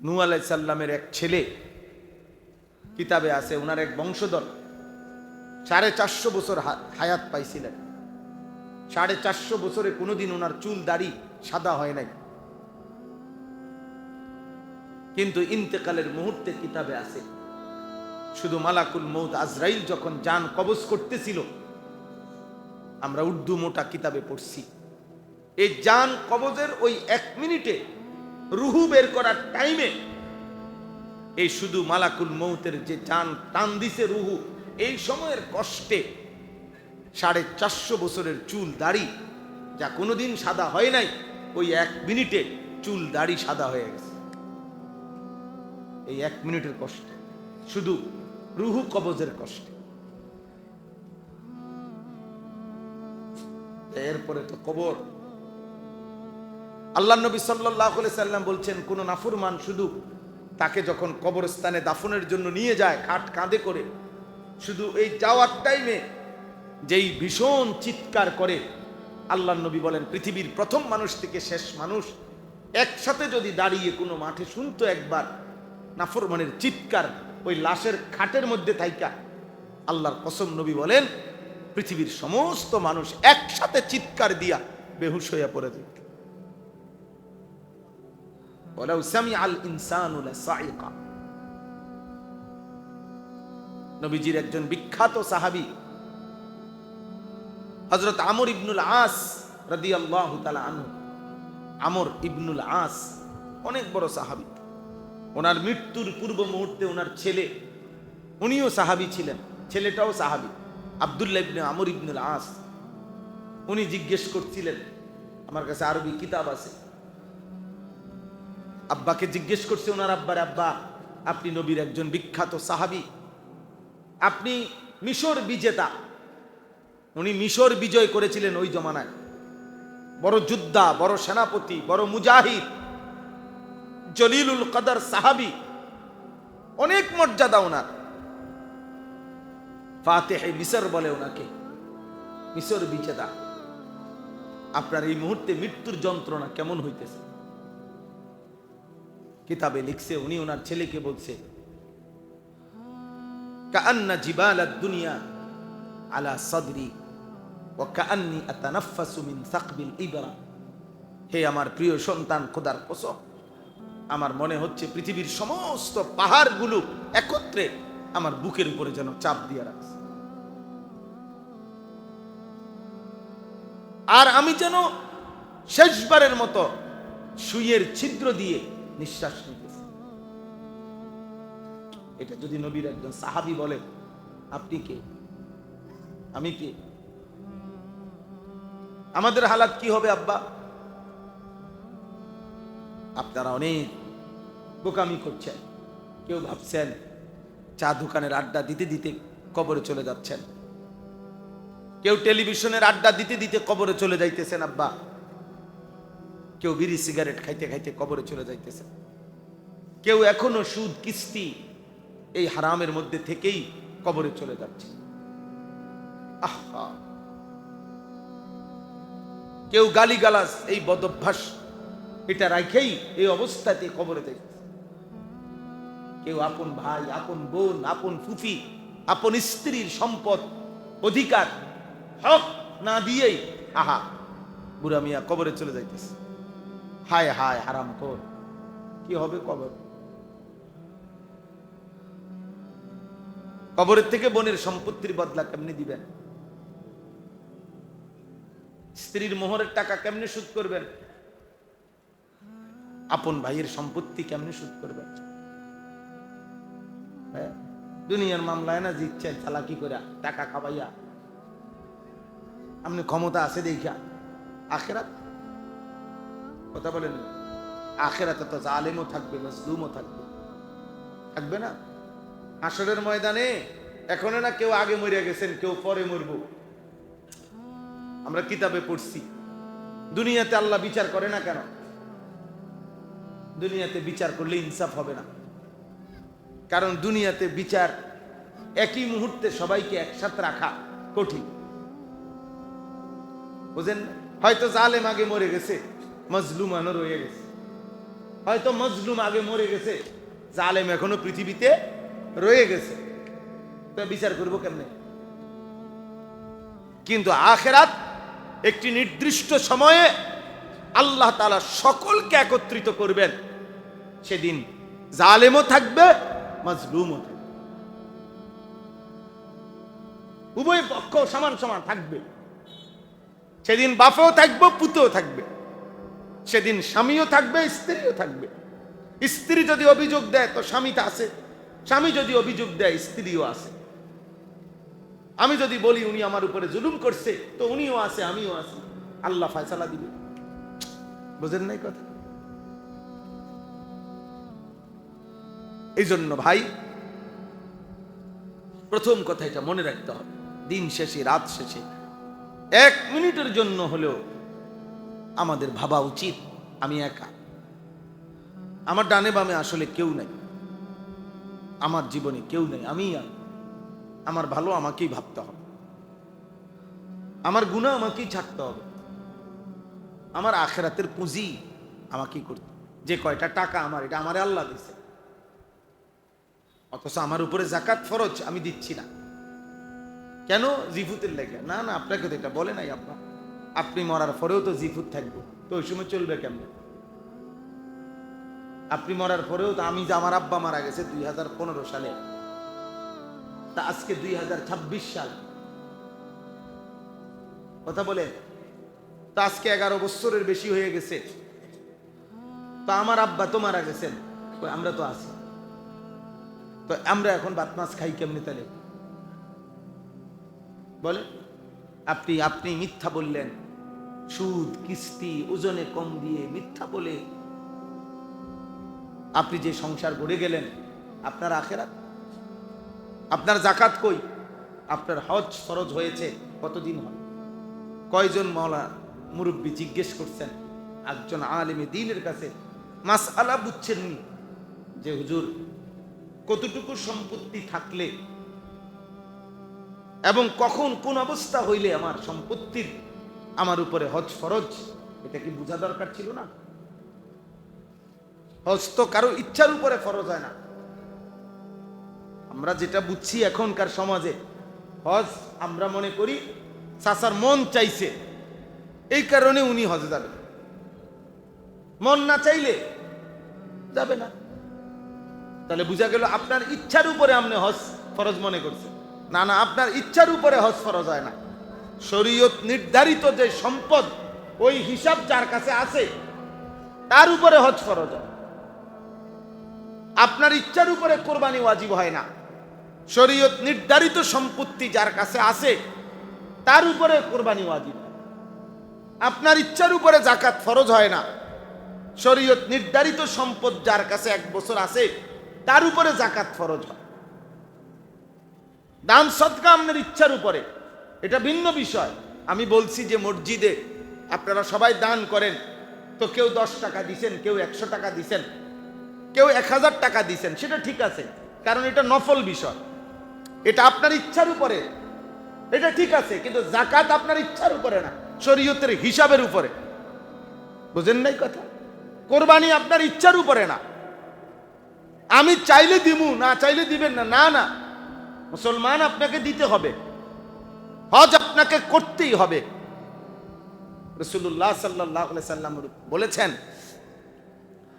নূহ আলাইহিস সালামের এক ছেলে, কিতাবে আছে ওনার এক বংশধর 450 বছর হায়াত পাইছিলেন। 450 বছরে কোনোদিন ওনার চুল দাড়ি সাদা হয় নাই, কিন্তু ইন্তেকালের মুহূর্তে কিতাবে আছে শুধু মালাকুল মউত আজরাইল যখন জান কবজ করতেছিল, আমরা উর্দু মোটা কিতাবে পড়ছি, এই জান কবজের ওই 1 মিনিটে রুহু বের করার টাইমে এই শুধু মালাকুল মউতের যে জান টান দিছে রুহু, এই সময়ের কষ্টে 450 বছরের চুল দাড়ি যা কোনোদিন সাদা হয় নাই, ওই 1 মিনিটে চুল দাড়ি সাদা হয়ে গেছে। এই 1 মিনিটের কষ্টে, শুধু রুহু কবজের কষ্টে। এরপরে তো কবর। আল্লাহ নবী সাল্লাল্লাহু আলাইহি সাল্লাম বলছেন, কোন নাফরমান শুধু তাকে যখন কবরস্থানে দাফনের জন্য নিয়ে যায় খাট কাঁধে করে, শুধু এই যাওয়ার টাইমে যেই ভীষণ চিৎকার করে, আল্লাহ নবী বলেন পৃথিবীর প্রথম মানুষ থেকে শেষ মানুষ একসাথে যদি দাঁড়িয়ে কোনো মাঠে শুনতো একবার নাফরমানের চিৎকার ওই লাশের খাটের মধ্যে থাইকা, আল্লাহর কসম নবী বলেন পৃথিবীর সমস্ত মানুষ একসাথে চিৎকার দিয়া বেহুশ হইয়া পড়ে যেত। ওয়ালাউ সামিআল ইনসানু লাসাইকা। নবীজির একজন বিখ্যাত সাহাবী হযরত আমর ইবনুল আস রাদিয়াল্লাহু তাআলা আনহু। আমর ইবনুল আস অনেক বড় সাহাবী। ওনার মৃত্যুর পূর্ব মুহূর্তে ওনার ছেলে, উনিও সাহাবী ছিলেন, ছেলেটাও সাহাবী, আব্দুল্লাহ ইবনে আমর ইবনুল আস। উনি জিজ্ঞেস করছিলেন, আমার কাছে আরবি কিতাব আছে, আব্বাকে জিজ্ঞেস করছে ওনার আব্বার, আব্বা আপনি নবীর একজন বিখ্যাত সাহাবী, আপনি মিশর বিজেতা। উনি মিশর বিজয় করেছিলেন ওই জমানায়, বড় যোদ্ধা, বড় সেনাপতি, বড় মুজাহিদ, জলিলুল কদর সাহাবী, অনেক মর্যাদা ওনার। ফাতিহে মিশর বলে ওনাকে, মিশর বিজেতা। আপনার এই মুহূর্তে মৃত্যুর যন্ত্রণা কেমন হইতেছে? কিতাবে লিখছে, উনি ওনার ছেলেকে বলছে, কাআন্না জিবালাদ দুনিয়া আলা সাদরি ওয়া কাআন্নী আতানাফাসু মিন সাকবিল ইবরা। হে আমার প্রিয় সন্তান, খোদার কসম আমার মনে হচ্ছে পৃথিবীর সমস্ত পাহাড়গুলো একত্রে আমার বুকের উপরে যেন চাপ দিয়ে রাখছে, আর আমি যেন শেষবারের মতো সুইয়ের ছিদ্র দিয়ে নিঃশ্বাস নিতেছি। এটা যদি নবীর একজন সাহাবী বলে, আপনি কে, আমি কে? আমাদের হালাত কি হবে আব্বা? আপনারা অনেক বোকামি করছেন। কেউ ভাবছেন চা দোকানের আড্ডা দিতে দিতে কবরে চলে যাচ্ছেন, কেউ টেলিভিশনের আড্ডা দিতে দিতে কবরে চলে যাইতেছেন আব্বা, কেউ বিড়ি সিগারেট খাইতে খাইতে কবরে চলে যাইতেছেন, কেউ এখনো সুদ কিস্তি এই হারামের মধ্যে থেকেই কবরে চলে যাচ্ছে। আহা, কেউ গালিগালাজ এই বদভ্যাস এটা রাখেই এই অবস্থাতে কবরে যাইতেছে। কেউ আপন ভাই, আপন বোন, আপন ফুফি, আপন স্ত্রীর সম্পদ অধিকার হক না দিয়েই আহা বুড়া মিয়া কবরে চলে যাইতেছে। হায় হায় হারাম কর, কি হবে কবর? কবরের থেকে বোনের সম্পত্তির বদলা কেমনে দিবেন? স্ত্রীর মোহরের টাকা কেমনে শোধ করবেন? আপন ভাইয়ের সম্পত্তি কেমনে শোধ করবেন? দুনিয়ার মামলায় না জিতছেন চালাকি করে টাকা খাবাইয়া, আপনি ক্ষমতা আছে দেখা। আখেরাত কথা বলেন, আখেরাতে তো জালেমও থাকবে, মাজলুমও থাকবে, থাকবে না? হাসরের ময়দানে এখনো না কেউ আগে মরে গেছেন, কেউ পরে মরব। আমরা কিতাবে পড়ছি, দুনিয়াতে আল্লাহ বিচার করে না কেন? দুনিয়াতে বিচার করলে ইনসাফ হবে না, কারণ দুনিয়াতে বিচার একই মুহূর্তে সবাইকে একসাথে রাখা কঠিন, বুঝেন? হয়তো জালেম আগে মরে গেছে, মাজলুম আনো রয়ে গেছে, হয়তো মজলুম আগে মরে গেছে, জালেম এখনো পৃথিবীতে রয়ে গেছে, তো বিচার করবো কেমনে? কিন্তু আখিরাত একটি নির্দিষ্ট সময়ে আল্লাহ তাআলা সকলকে একত্রিত করবেন। সেদিন জালেমও থাকবে, মাজলুমও থাকবে, উভয় পক্ষ সমান সমান থাকবে। সেদিন বাপেও থাকবে, পুতেও থাকবে। সেদিন স্বামীও থাকবে, স্ত্রীও থাকবে। স্ত্রী যদি অভিযোগ দেয় তো স্বামীটা আছে, স্বামী যদি অভিযোগ দেয় স্ত্রীও আছে। আমি যদি বলি উনি আমার উপরে জুলুম করছে, তো উনিও আছে, আমিও আছি। আল্লাহ ফয়সালা দিবে। বুঝেন নাই কথা? এই জন্য ভাই, প্রথম কথা এটা মনে রাখতে হবে, দিন শেষে, রাত শেষে 1 মিনিটের জন্য হলেও আমাদের ভাবা উচিত আমি একা, আমার ডানে বামে আসলে কেউ নাই, আমার জীবনে কেউ নেই, আমি আমার ভালো আমাকেই ভাবতে হবে, আমার গুনাহ আমাকেই ছাড়তে হবে, আমার আখিরাতের পুঁজি আমাকেই করতে। যে কয়টা টাকা আমার, এটা আমারে আল্লাহ দিয়েছে, অথচ আমার উপরে যাকাত ফরজ, আমি দিচ্ছি না। কেন? জিফুতের লেগে। না না, আপনাকে তো এটা বলে নাই। আপনি মরার পরেও তো জিফুত থাকবো, তো ওই সময় চলবে কেমন? আপনি মরার পরেও তো, আমি যে আমার আব্বা মারা গেছে 2015 সালে, তা আজকে 2026 সাল, কথা বলে, তা আজকে 11 বছরের বেশি হয়ে গেছে। তো আমার আব্বা তো মারা গেছেন, আমরা তো আছি, তো আমরা এখন ভাত মাছ খাই কেমনি তাহলে? বলে আপনি মিথ্যা বললেন, সুদ কিস্তি ওজনে কম দিয়ে মিথ্যা বলে আপনি যে সংসার গড়ে গেলেন, আপনার আখিরাত, আপনার যাকাত কই? আপনার হজ ফরজ হয়েছে কতদিন হয়? কয়জন মাওলা মুরব্বী জিজ্ঞেস করছেন একজন আলেমে দ্বীনের কাছে, মাসআলা বুঝছেননি যে হুজুর কতটুকু সম্পত্তি থাকলে এবং কখন কোন অবস্থা হইলে আমার সম্পত্তির আমার উপরে হজ ফরজ, এটা কি বোঝা দরকার ছিল না? হজ তো কারো ইচ্ছার উপরে ফরজ হয় না। আমরা যেটা বুঝছি এখনকার সমাজে, হজ আমরা মনে করি চাচার মন চাইছে, এই কারণে উনি হজে যাবেন, মন না চাইলে যাবে না। তাহলে বুঝা গেল আপনার ইচ্ছার উপরে আপনি হজ ফরজ মনে করছেন। না না, আপনার ইচ্ছার উপরে হজ ফরজ হয় না। শরীয়ত নির্ধারিত যে সম্পদ, ওই হিসাব যার কাছে আছে তার উপরে হজ ফরজ হয়। আপনার ইচ্ছার উপরে কোরবানি ওয়াজিব হয় না। শরীয়ত নির্ধারিত সম্পত্তি যার কাছে আছে তার উপরে কোরবানি ওয়াজিব। আপনার ইচ্ছার উপরে যাকাত ফরজ হয় না। শরীয়ত নির্ধারিত সম্পদ যার কাছে 1 বছর আছে তার উপরে যাকাত ফরজ হয়। দান সদকা আপনার ইচ্ছার উপরে, এটা ভিন্ন বিষয়। আমি বলছি যে মসজিদে আপনারা সবাই দান করেন, তো কেউ 10 টাকা দিছেন, কেউ 100 টাকা দিছেন, কেউ 1000 টাকা দিছেন, সেটা ঠিক আছে, কারণ এটা নফল বিষয়, এটা আপনার ইচ্ছার উপরে, এটা ঠিক আছে। কিন্তু যাকাত আপনার ইচ্ছার উপরে না, শরীয়তের হিসাবের উপরে। বুঝেন নাই কথা? কোরবানি আপনার ইচ্ছার উপরে না, আমি চাইলে দিমু, না চাইলে দিবেন না, না না, মুসলমান আপনাকে দিতে হবে, হজ আপনাকে করতেই হবে। রাসূলুল্লাহ সাল্লাল্লাহু আলাইহি সাল্লাম বলেছেন,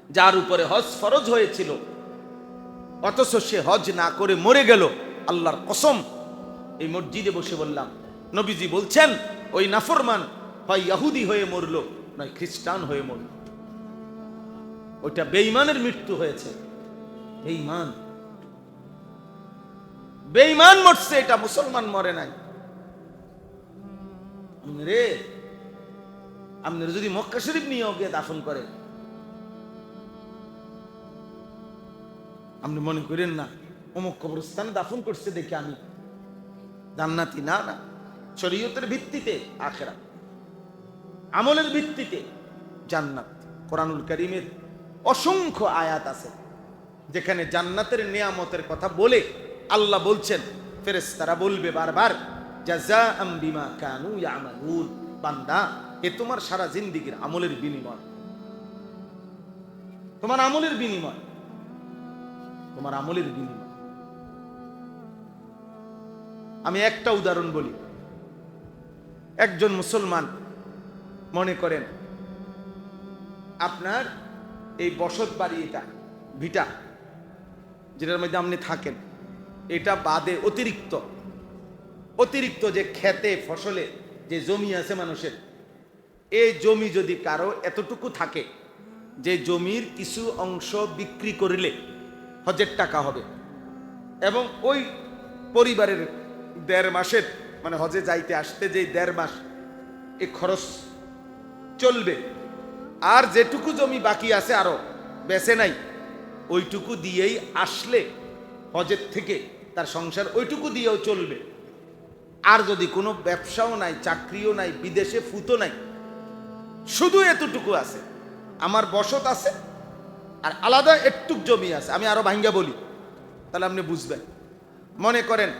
যার উপরে হজ ফরজ হয়েছিল অথচ সে হজ না করে মরে গেল, আল্লাহর কসম, এই মসজিদে বসে বললাম, নবীজি বলছেন ওই নাফরমান হয় ইহুদি হয়ে মরলো, নয় খ্রিস্টান হয়ে মরল। ওইটা বেঈমানের মৃত্যু হয়েছে। বেঈমান, বেঈমান মরছে, এটা মুসলমান মরে নাই। রে আপনারা যদি মক্কা শরীফ নিয়ে গিয়ে দাফন করে, আপনি মনে করেন না অমুক কবরস্থানে দাফন করছে দেখে আমি জান্নাতি। না না, শরীয়তের ভিত্তিতে আখিরাত, আমলের ভিত্তিতে জান্নাত। কোরআনুল কারীমের অসংখ্য আয়াত আছে যেখানে জান্নাতের নিয়ামতের কথা বলে আল্লাহ বলছেন, ফেরেশতারা বলবে বারবার, জাযাআম বিমা কানু ইয়ামালুন, বান্দা এ তোমার সারা জিন্দেগীর আমলের বিনিময়। তোমার আমলের বিনিময়, তোমার আমলের বিনিময়। আমি একটা উদাহরণ বলি। একজন মুসলমান, মনে করেন আপনার এই বসত বাড়ি, এটা ভিটা যেটার মধ্যে আপনি থাকেন, এটা বাদে অতিরিক্ত যে খেতে ফসলে যে জমি আছে মানুষের, এই জমি যদি কারো এতটুকু থাকে যে জমির কিছু অংশ বিক্রি করলে হজের টাকা হবে, এবং ওই পরিবারের 1.5 মাসের, মানে হজে যাইতে আসতে যে 1.5 মাস এই খরচ চলবে, আর যেটুকু জমি বাকি আছে আরো বেচে নাই, ওইটুকু দিয়েই আসলে হজের থেকে তার সংসার ওইটুকু দিয়েও চলবে। আর যদি কোনো ব্যবসাও নাই, চাকরিও নাই, বিদেশে ফুতো নাই, শুধু এতটুকু আছে, আমার বসত আছে আর আলাদা একটুক জমি আছে, আমি আরো ভাঙ্গা বলি তাহলে আপনি বুঝবেন। মনে করেন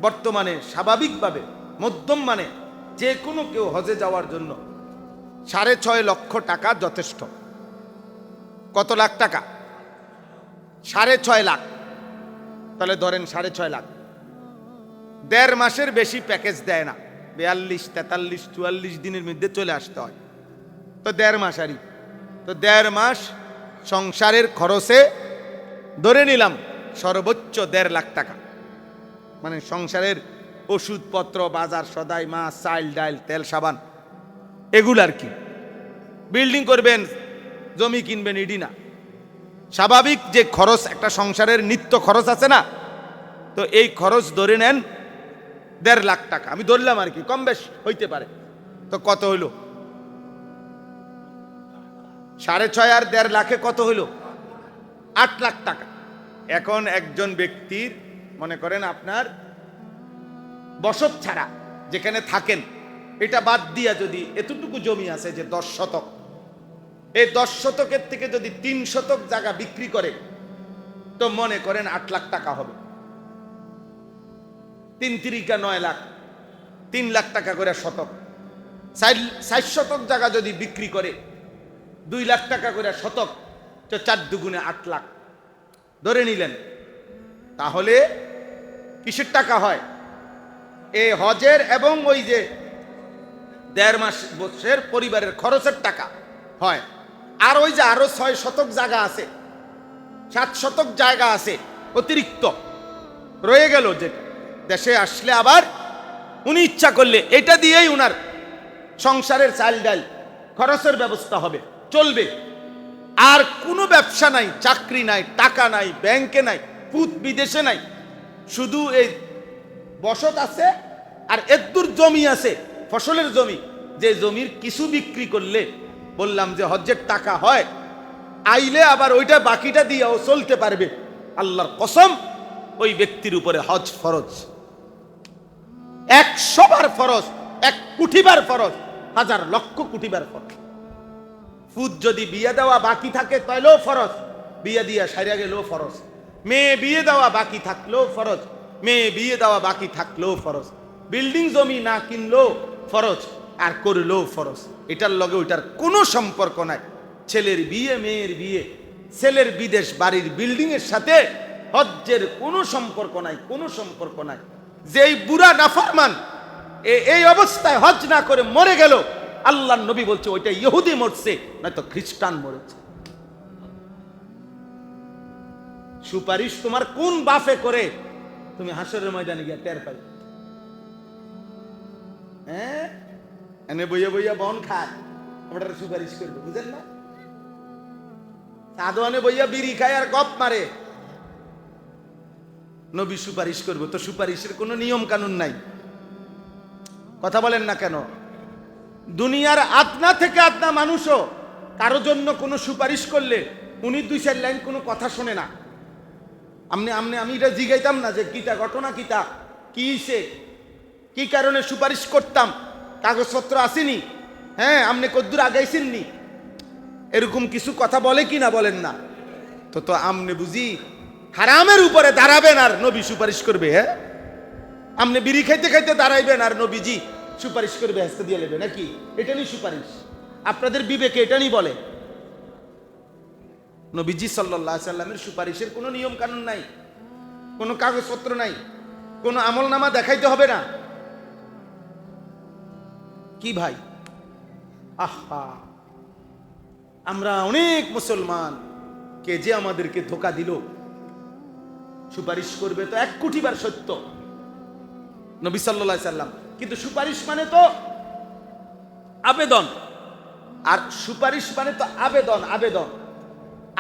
বর্তমানে স্বাভাবিকভাবে মধ্যম মানে যে কোনো কেউ হজে যাওয়ার জন্য 6.5 লক্ষ টাকা যথেষ্ট। কত লাখ টাকা? 6.5 লাখ। তাহলে ধরেন 6.5 লাখ। 1.5 মাসের বেশি প্যাকেজ দেয় না, 42, 43, 44 দিনের মধ্যে চলে আসতে হয়। তো 1.5 মাস আরই, তো 1.5 মাস সংসারের খরচে ধরে নিলাম সর্বোচ্চ 1.5 লাখ টাকা, মানে সংসারের ওষুধপত্র, বাজার সদাই, মাছ, চাল, ডাল, তেল, সাবান, এগুলো আর কি। বিল্ডিং করবেন, জমি কিনবেন, ইডি না, স্বাভাবিক যে খরচ, একটা সংসারের নিত্য খরচ আছে না, তো এই খরচ ধরে নেন 1.5 লাখ টাকা, আমি ধরলাম আর কি, কম বেশ হইতে পারে। তো কত হইল? 6.5 আর 1.5 লাখে কত হইল? 8 লাখ টাকা। এখন একজন ব্যক্তির, মনে করেন আপনার বসত ছাড়া যেখানে থাকেন, এটা বাদ দিয়া যদি এতটুকু জমি আছে যে 10 শতক, এই 10 শতকের থেকে যদি 3 শতক জায়গা বিক্রি করে, তো মনে করেন 8 লাখ টাকা হবে। 3 তিরিকা 9 লাখ, 3 লাখ টাকা করে শতক। 60 শতক জায়গা যদি বিক্রি করে 2 লাখ টাকা করে শতক, তো 4 দুগুণে 8 লাখ ধরে নিলেন। তাহলে কিসের টাকা হয়? এই হজের এবং ওই যে 1.5 মাস বছরের পরিবারের খরচের টাকা হয়। আর ওই যে আরো 6 শতক জায়গা আছে, 7 শতক জায়গা আছে অতিরিক্ত রয়ে গেল, যে দেশে আসলে আবার উনি ইচ্ছা করলে এটা দিয়েই উনার সংসারের চাল ডাল খরচের ব্যবস্থা হবে, চলবে। আর কোনো ব্যবসা নাই, চাকরি নাই, টাকা নাই, ব্যাংকে নাই, পুত বিদেশে নাই, শুধু এই বসত আছে আর এদ্দুর জমি আছে, ফসলের জমি, যে জমির কিছু বিক্রি করলে বললাম যে হজ্জের টাকা হয়, আইলে আবার ওইটা বাকিটা দিয়েও চলতে পারবে। আল্লাহর কসম, ওই ব্যক্তির উপরে হজ ফরজ, 100 বার ফরজ, 1 কোটি বার ফরজ, 1000 লক্ষ কোটি বার ফরজ। ফুদ যদি বিয়ে দেওয়া বাকি থাকে তাহলেও ফরজ, বিয়ে দিয়া সারিয়া গেলেও ফরজ। মেয়ে বিয়ে দেওয়া বাকি থাকলেও ফরজ, মেয়ে বিয়ে দেওয়া বাকি থাকলেও ফরজ। বিল্ডিং জমি না কিনলেও ফরজ, আর করলেও ফরজ। এটার লগে ওইটার কোনো সম্পর্ক নাই। ছেলের বিয়ে, মেয়ের বিয়ে, ছেলের বিদেশ বাড়ির বিল্ডিং এর সাথে হজ্জের কোনো সম্পর্ক নাই, কোনো সম্পর্ক নাই। যেই বুড়া নাফরমান এই অবস্থায় হজ না করে মরে গেল, আল্লাহর নবী বলছে ওইটা ইহুদি মরছে, নয়তো খ্রিস্টান মরেছে। সুপারিশ তোমার কোন বাফে করে তুমি হাসরের ময়দানে গিয়ে টের পাই? হ্যাঁ, এনে বইয়া বইয়া বন খায়, ওটা সুপারিশ করবে, বুঝেন না? সাদওয়ানে বইয়া বিড়ি খায় আর গপ মারে, নবী সুপারিশ করবো? তো সুপারিশের কোনো নিয়ম কানুন নাই। কথা বলেন না কেন? দুনিয়ার আদনা থেকে আদনা মানুষও কারো জন্য কোনো সুপারিশ করলে উনি 2-4 লাইন কোনো কথা শোনে না। আমি এটা জিগাইতাম না যে কিটা ঘটনা, কিটা কি সে কি কারণে সুপারিশ করতাম, কাগজপত্র আসেনি, হ্যাঁ আপনি কদ্দুর আগাইছেননি, এরকম কিছু কথা বলে কি না? বলেন না? তো আমনে বুঝি হারামের উপরে দাঁড়াবেন আর নবী সুপারিশ করবে? হ্যাঁ, আপনি বিড়ি খাইতে খাইতে দাঁড়াইবেন আর নবীজি সুপারিশ করবে, হাসতে দিয়ে নেবে নাকি? এটা নিয়ে সুপারিশ? আপনাদের বিবেকে এটা নিয়ে বলে? নবীজি সাল্লাল্লাহু আলাইহি সাল্লামের সুপারিশের কোনো নিয়ম কানুন নাই, কোনো কাগজপত্র নাই, কোনো আমলনামা দেখাইতে হবে না। কি ভাই, আহা, আমরা অনেক মুসলমান কে যে আমাদেরকে ধোঁকা দিল। সুপারিশ করবে তো 1 কোটি বার সত্য নবী সাল্লাল্লাহু আলাইহি সাল্লাম, কিন্তু সুপারিশ মানে তো আবেদন, আর সুপারিশ মানে তো আবেদন। আবেদন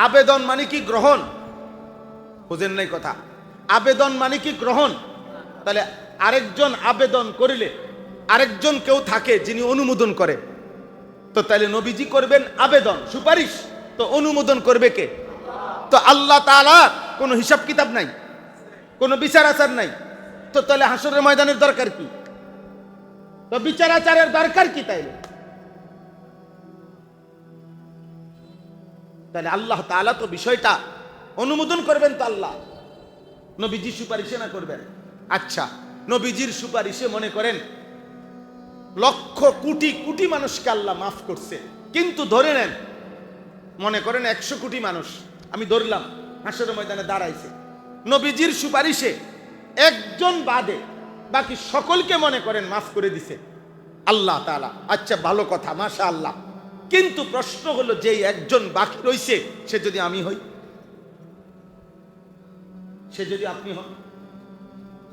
আবেদন মানে কি গ্রহণ, বুঝেন নাই কথা? আবেদন মানে কি গ্রহণ। তাহলে আরেকজন আবেদন করিলে আরেকজন কেউ থাকে যিনি অনুমোদন করে, তো তাহলে নবীজি করবেন আবেদন, সুপারিশ, তো অনুমোদন করবে কে? তো আল্লাহ তাআলা কোনো হিসাব কিতাব নাই, কোনো বিচার আচার নাই, তো তাহলে হাসরের ময়দানের দরকার কি? তো বিচার আচারের দরকার কি? তাহলে আল্লাহ তাআলা তো বিষয়টা অনুমোদন করবেন, তো আল্লাহ নবীজি সুপারিশে না করবেন? আচ্ছা, নবীজির সুপারিশে মনে করেন লক্ষ কোটি কোটি মানুষকে আল্লাহ মাফ করছে, কিন্তু ধরে নেন মনে করেন 100 কোটি মানুষ আমি ধরলাম হাসরের ময়দানে দাঁড়াইছে, নবীজির সুপারিশে একজন বাদে বাকি সকলকে মনে করেন মাফ করে দিছে আল্লাহ তাআলা। আচ্ছা, ভালো কথা, মাশাআল্লাহ। কিন্তু প্রশ্ন হলো, যে একজন বাকি রইছে সে যদি আমি হই, সে যদি আপনি হন,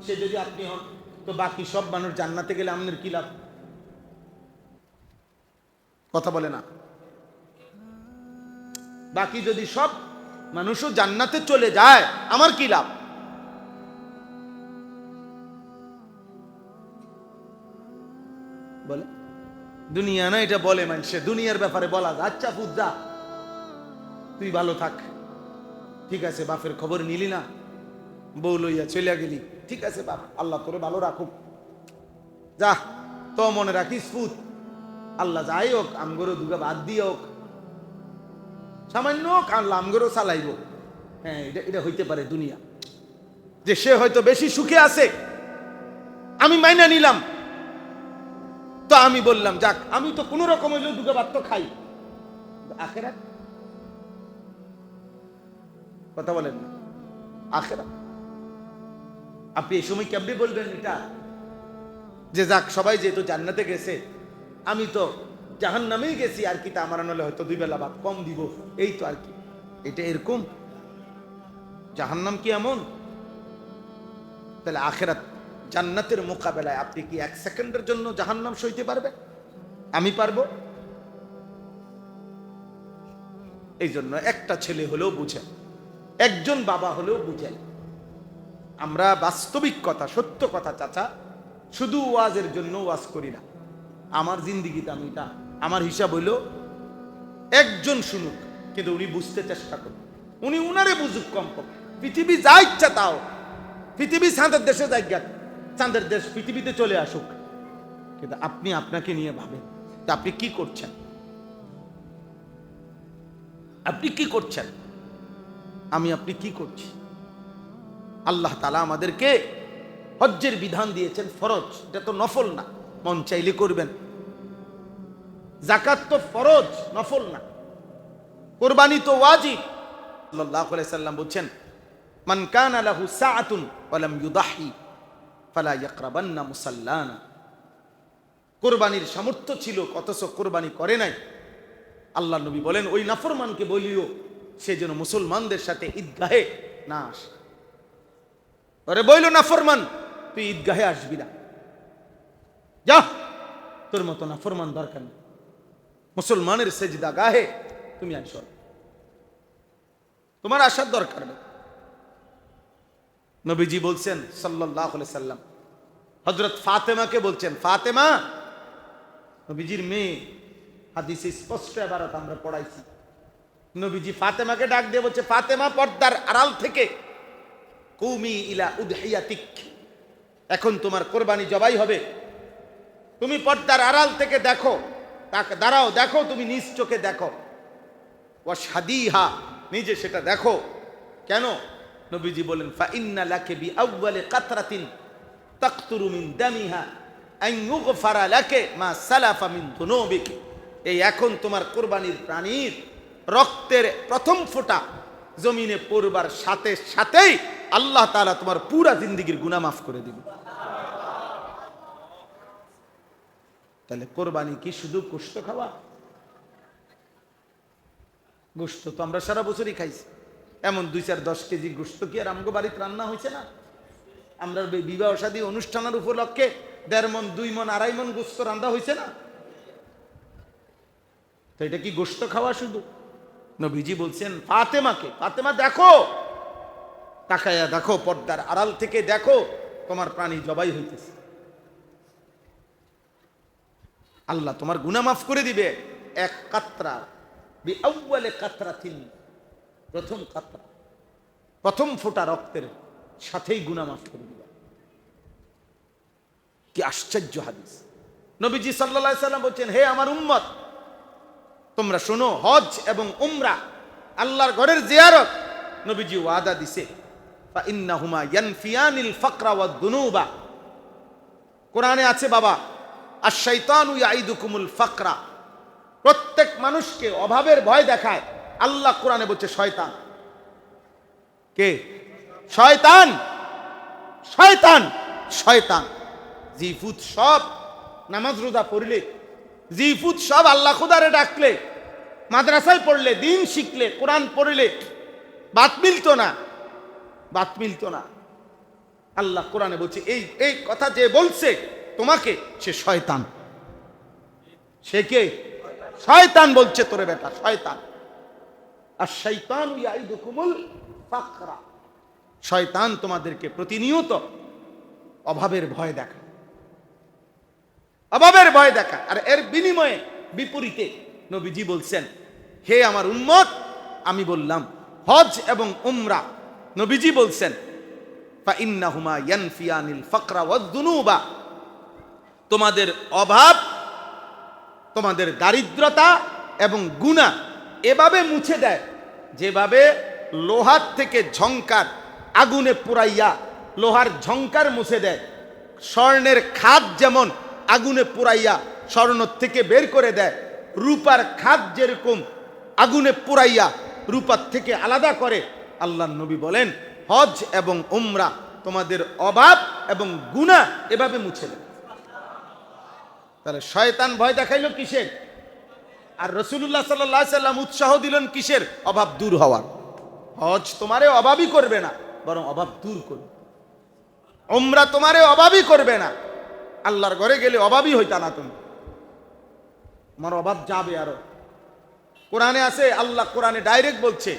সে যদি আপনি হন, তো বাকি সব মানুষ জান্নাতে গেলে আমাদের কি লাভ? কথা বলে না? বাকি যদি সব মানুষও জান্নাতে চলে যায়, আমার কি লাভ? বলে দুনিয়া না, এটা বলে মানুষে, দুনিয়ার ব্যাপারে বলা যায়। আচ্ছা পুজা, তুই ভালো থাক, ঠিক আছে, বাপের খবর নিলি না, বউ লইয়া চলিয়া গেলি, ঠিক আছে বাপ, আল্লাহ তোরে ভালো রাখুক, যা, তো মনে রাখিস ফুত, আল্লাহ যাই হোক আমগরও দুগা বাদ দিয়ে হোক, সামান্য আল্লাহ আমগরও চালাইব। হ্যাঁ, এটা হইতে পারে দুনিয়া, যে সে হয়তো বেশি সুখে আছে, আমি মাইনা নিলাম, তো আমি বললাম যাক, আমি তো কোন রকম হইলেও দুগা ভাত তো খাই। আখেরাত, কথা বলেন না, আখেরাত আপনি এই সময় কেমনে বলবেন এটা, যে যাক সবাই যেহেতু জান্নাতে গেছে, আমি তো জাহান্নামেই গেছি, আর কি তা আমার নলে হয়তো 2 বেলা ভাত কম দিব, এই তো আর কি। এটা এরকম? জাহান্নাম কি এমন? তাহলে আখেরাত, জান্নাতের মোকাবেলায় আপনি কি 1 সেকেন্ডের জন্য জাহান্নাম সইতে পারবেন? আমি পারবো? এই জন্য একটা ছেলে হলেও বুঝেন, একজন বাবা হলেও বুঝেন, আমরা বাস্তবিক কথা, সত্য কথা চাচা, শুধু ওয়াজের জন্য ওয়াজ করি না। আমার জিন্দিগিতে আমি এটা, আমার হিসাব হইল একজন শুনুক, কিন্তু উনি বুঝতে চেষ্টা করুন, উনি উনারে বুঝুক কমপক্ষে। পৃথিবী যা ইচ্ছা তাও, পৃথিবী চাঁদের দেশে জায়গা, চাঁদের দেশ পৃথিবীতে চলে আসুক, কিন্তু আপনি আপনাকে নিয়ে ভাবেন, তা আপনি কি করছেন? আপনি কি করছেন? আপনি কি করছি? আল্লাহ তাআলা আমাদেরকে হজ্জের বিধান দিয়েছেন, ফরজ, এটা তো নফল না, মন চাইলে করবেন। যাকাত তো ফরজ, নফল না। কুরবানি তো ওয়াজিব। সাল্লাল্লাহু আলাইহি সাল্লাম বলেন, মান কানা লাহু সাআতুন ওয়া লাম ইউদাহি ফালা ইয়াকরাবান্না মুসাল্লানা। কুরবানির সামর্থ্য ছিল অথচ কুরবানি করে নাই, আল্লাহ নবী বলেন ওই নাফরমানকে বলিও সে যেন মুসলমানদের সাথে ঈদগাহে না আসে। ওরে বইল, নাফরমান, তুই ঈদগাহে আসবি না, যা, তোর মতো নাফরমান দরকার নেই, মুসলমানের সেজদা গাহে তুমি আসো, তোমার আসার দরকার নেই। নবীজি বলছেন সাল্লাল্লাহু আলাইহি সাল্লাম, হযরত ফাতেমাকে বলছেন, ফাতেমা, নবীজির মেয়ে, হাদিসে স্পষ্ট ইবারত আমরা পড়াইছি, নবীজি ফাতেমাকে ডাক দিয়ে বলছে, ফাতেমা, পর্দার আড়াল থেকে কুমি ইলা উদহিয়াতিক, এখন তোমার কোরবানি জবাই হবে, তুমি পর্দার আড়াল থেকে দেখো, দাঁড়াও, দেখো, তুমি নিজ চোখে দেখো, ওয়াশহাদিহা, নিজে সেটা দেখো। কেন? নবীজি বলেন, ফা ইন্না লাকা বিআউয়ালি কাতরাতিন তাকতুরু মিন দামিহা আন ইউগফারা লাকা মা সালাফা মিন যুনুবিক। এই এখন তোমার কুরবানির প্রাণীর রক্ত রক্তের প্রথম ফোঁটা জমিনে পড়বার সাথে সাথেই আল্লাহ তাআলা তোমার পুরা জিন্দেগীর গুনাহ মাফ করে দিবে। তাহলে কোরবানি কি শুধু গোশত খাওয়া? গোশত তো আমরা সারা বছরই খাইছি। এমন 2-4-10 কেজি গোশত কি আর আমগো বাড়িতে রান্না হয়েছে না? আমরা বিবাহ শাদী অনুষ্ঠানের উপলক্ষে 1.5 মণ 2 মণ 2.5 মণ গোশত রান্না হয়েছে না? তো এটা কি গোশত খাওয়া শুধু? নবীজি বলছেন ফাতেমাকে, ফাতেমা দেখো, তাকায়া দেখো, পর্দার আড়াল থেকে দেখো, তোমার প্রাণী জবাই হইতেছে। আল্লাহ তোমার গুনাহ মাফ করে দিবে। এক কাতরা বিআউয়ালি কাতরাতিন, প্রথম কাতরা, প্রথম ফোঁটা রক্তের সাথেই গুনাহ মাফ করে দিবে। কি আশ্চর্য হাদিস! নবীজি সাল্লাল্লাহু আলাইহি সাল্লাম বলেন, হে আমার উম্মত, তোমরা শোনো, হজ এবং উমরা আল্লাহর ঘরের জিয়ারত নবীজি ওয়াদা দিছে, ফা ইন্নাহুমা ইয়ানফিয়ানিল ফাকরা ওয়াদ দুনুবা। কোরআনে আছে বাবা, আশ-শাইতানু ইয়াইদুকুমুল ফাকরা, প্রত্যেক মানুষকে অভাবের ভয় দেখায়। আল্লাহ কোরআনে বলছে শয়তান। কে? শয়তান। শয়তান, শয়তান। জিফুত সব নামাজ রোজা পড়লে, জিফুত সব আল্লাহ খুদারে ডাকলে, মাদ্রাসায় পড়লে, দিন শিখলে, কোরআন পড়লে বাত মিলতো না, বাত মিলতো না। আল্লাহ কোরআনে বলছে এই এই কথা যে বলছে তোমাকে, সে শয়তান। সে কে? শয়তান বলছে তোরে বেটা, শয়তান। আর শাইতানু ইয়াইদুকুমুল ফাকরা, শয়তান তোমাদেরকে প্রতিনিয়ত অভাবের ভয় দেখায়, অভাবের ভয় দেখায়। আর এর বিনিময়ে বিপরীতে নবীজি বলছেন, হে আমার উম্মত, আমি বললাম হজ এবং উমরা, নবীজি বলছেন ফা ইন্নাহুমা ইয়ানফিয়ানিল ফাকরা ওয়াদ দুনুবা, তোমাদের অভাব, তোমাদের দারিদ্রতা এবং গুনাহ এভাবে মুছে দেয় যেভাবে লোহার থেকে ঝংকার আগুনে পুড়াইয়া লোহার ঝংকার মুছে দেয়। স্বর্ণের খাদ যেমন আগুনে পুড়াইয়া স্বর্ণ থেকে বের করে দেয়, রূপার খাদ যেরকম আগুনে পুড়াইয়া রূপার থেকে আলাদা করে, আল্লাহর নবী বলেন হজ এবং উমরা তোমাদের অভাব এবং গুনাহ এভাবে মুছে দেয়। তাহলে শয়তান ভয় দেখাইলো কিসের? আর রাসূলুল্লাহ সাল্লাল্লাহু আলাইহি সাল্লাম উৎসাহ দিলেন কিসের? অভাব দূর হওয়ার। হজ তোমারে অভাবই করবে না, বরং অভাব দূর করবে। উমরা তোমারে অভাবই করবে না, আল্লাহর ঘরে গেলে অভাবই হইতা না তুমি, আমার অভাব যাবে আরো। কোরআনে আছে, আল্লাহ কোরআনে ডাইরেক্ট বলছে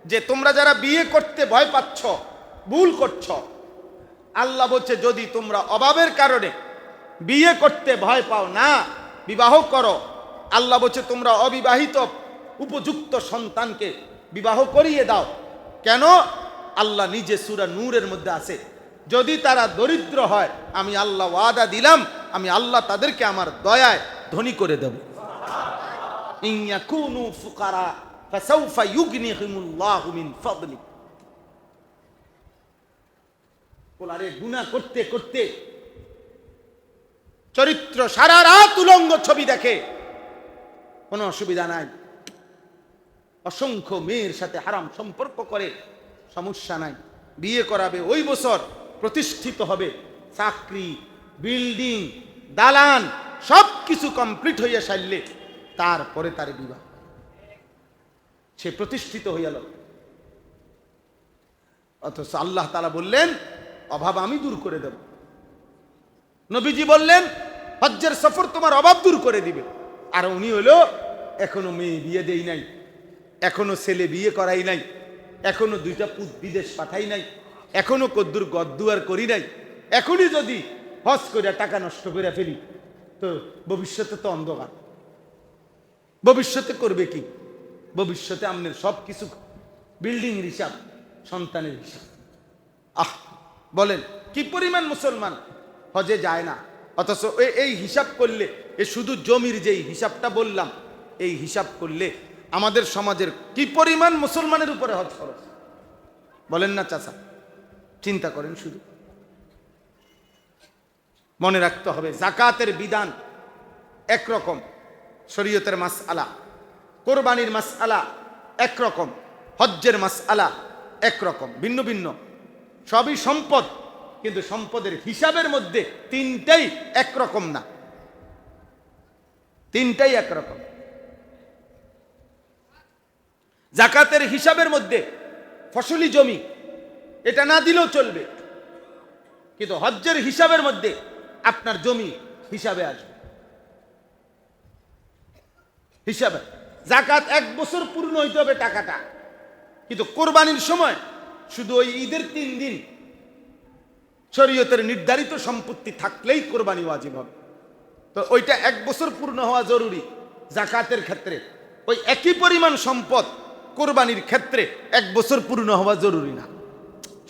যে তোমরা যারা বিয়ে করতে ভয় পাচ্ছ, ভুল করছ, আল্লাহ বলছে যদি তোমরা অভাবের কারণে বিয়ে করতে ভয় পাও না, বিবাহ করো। আল্লাহ বলছে তোমরা অবিবাহিত উপযুক্ত সন্তানকে বিবাহ করিয়ে দাও। কেন? আল্লাহ নিজে সূরা নূরের মধ্যে আছে, যদি তারা দরিদ্র হয় আমি আল্লাহ ওয়াদা দিলাম, আমি আল্লাহ তাদেরকে আমার দয়ায় ধনী করে দেব। ইন ইয়াকুনু ফুকারা ফাসাউফা ইউগনিহিমুল্লাহু মিন ফাদলি। বলারে গুনাহ করতে করতে চরিত্র সারা রাত উলঙ্গ ছবি দেখে, কোনো অসুবিধা নাই। অসংখ্য মেয়ের সাথে হারাম সম্পর্ক করে, সমস্যা নাই। বিয়ে করাবে, ওই বছর প্রতিষ্ঠিত হবে, চাকরি, বিল্ডিং, দালান সব কিছু কমপ্লিট হইয়া সারলে তারপরে তার বিবাহ, সে প্রতিষ্ঠিত হইয়াল। অথচ আল্লাহ তাআলা বললেন অভাব আমি দূর করে দেব। নবীজি বললেন হজ্জের সফর তোমার অভাব দূর করে দিবে। আর উনি হলো এখনো মেয়ে বিয়ে দেই নাই, এখনো ছেলে বিয়ে করাই নাই, এখনো 2টা পুত বিদেশ পাঠাই নাই, এখনো কদ্দুর গদ্দুয়ার করি নাই। এখনই যদি হজ করে টাকা নষ্ট করে ফেলি তো ভবিষ্যতে তো অন্ধকার। ভবিষ্যতে করবে কি? ভবিষ্যতে আপনার সব কিছু বিল্ডিং হিসাব, সন্তানের হিসাব। বলেন কি পরিমাণ মুসলমান হজে যায় না, অথচ এই হিসাব করলে, এ শুধু জমির যেই হিসাবটা বললাম, এই হিসাব করলে আমাদের সমাজের কি পরিমাণ মুসলমানের উপরে হজ খরচ, বলেন না চাচা? চিন্তা করেন শুধু। মনে রাখতে হবে যাকাতের বিধান একরকম, শরীয়তের মাসআলা, কোরবানির মাসআলা একরকম, হজ্জের মাসআলা একরকম, ভিন্ন ভিন্ন, সবই সম্পদ, কিন্তু সম্পদের হিসাবের মধ্যে তিনটাই একরকম না, তিনটাই একরকম। জাকাতের হিসাবের মধ্যে ফসলি জমি এটা না দিলেও চলবে, কিন্তু হজ্জের হিসাবের মধ্যে আপনার জমি হিসাবে আসবে, হিসাবে। জাকাত 1 বছর পূর্ণ হইতে হবে টাকাটা, কিন্তু কোরবানির সময় শুধু ওই ঈদের 3 দিন শরীয়তের নির্ধারিত সম্পত্তি থাকলেই কোরবানি ওয়াজিব হবে। তো ওইটা 1 বছর পূর্ণ হওয়া জরুরি জাকাতের ক্ষেত্রে, ওই একই পরিমাণ সম্পদ কোরবানির ক্ষেত্রে 1 বছর পূর্ণ হওয়া জরুরি না,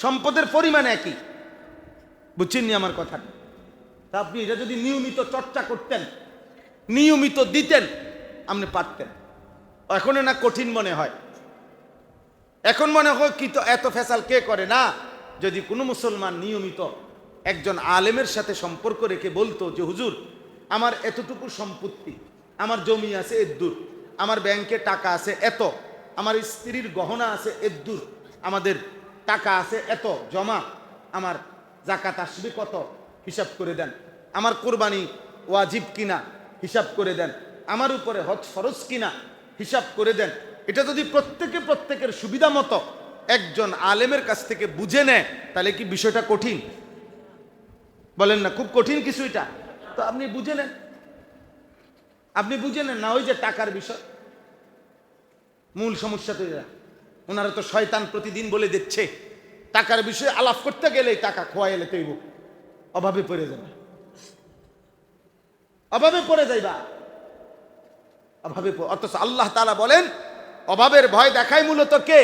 সম্পদের পরিমাণ একই। বুঝছেন আমার কথা? তা আপনি এটা যদি নিয়মিত চর্চা করতেন, নিয়মিত দিতেন, আপনি পারতেন। এখন না কঠিন মনে হয়, এখন মনে হয় কি তো এত ফেসাল কে করে না। যদি কোনো মুসলমান নিয়মিত একজন আলেমের সাথে সম্পর্ক রেখে বলতো যে হুজুর আমার এতটুকু সম্পত্তি, আমার জমি আছে এদ্দুর, আমার ব্যাংকে টাকা আছে এত, আমার স্ত্রীর গহনা আছে এদ্দুর, আমাদের টাকা আছে এত জমা, আমার জাকাত আসবে কত হিসাব করে দেন, আমার কোরবানি ওয়াজিব কিনা হিসাব করে দেন, আমার উপরে হজ ফরজ কিনা হিসাব করে দেন। এটা যদি প্রত্যেকের সুবিধা মতো একজন আলেমের কাছ থেকে বুঝে নেয়, তাহলে কি বিষয়টা কঠিন? বলেন না খুব কঠিন কিছু এটা? তো আপনি বুঝে নেন, আপনি বুঝে নেন না। ওই যে টাকার বিষয় মূল সমস্যা তো এরা, ওনারা তো শয়তান প্রতিদিন বলে দিচ্ছে টাকার বিষয়ে আলাপ করতে গেলেই টাকা খোয়া এলে তৈব, অভাবে পড়ে যাবে, অভাবে পড়ে যাইবা, অভাবে। অথচ আল্লাহ তাআলা বলেন অভাবের ভয় দেখায় মূলত কে?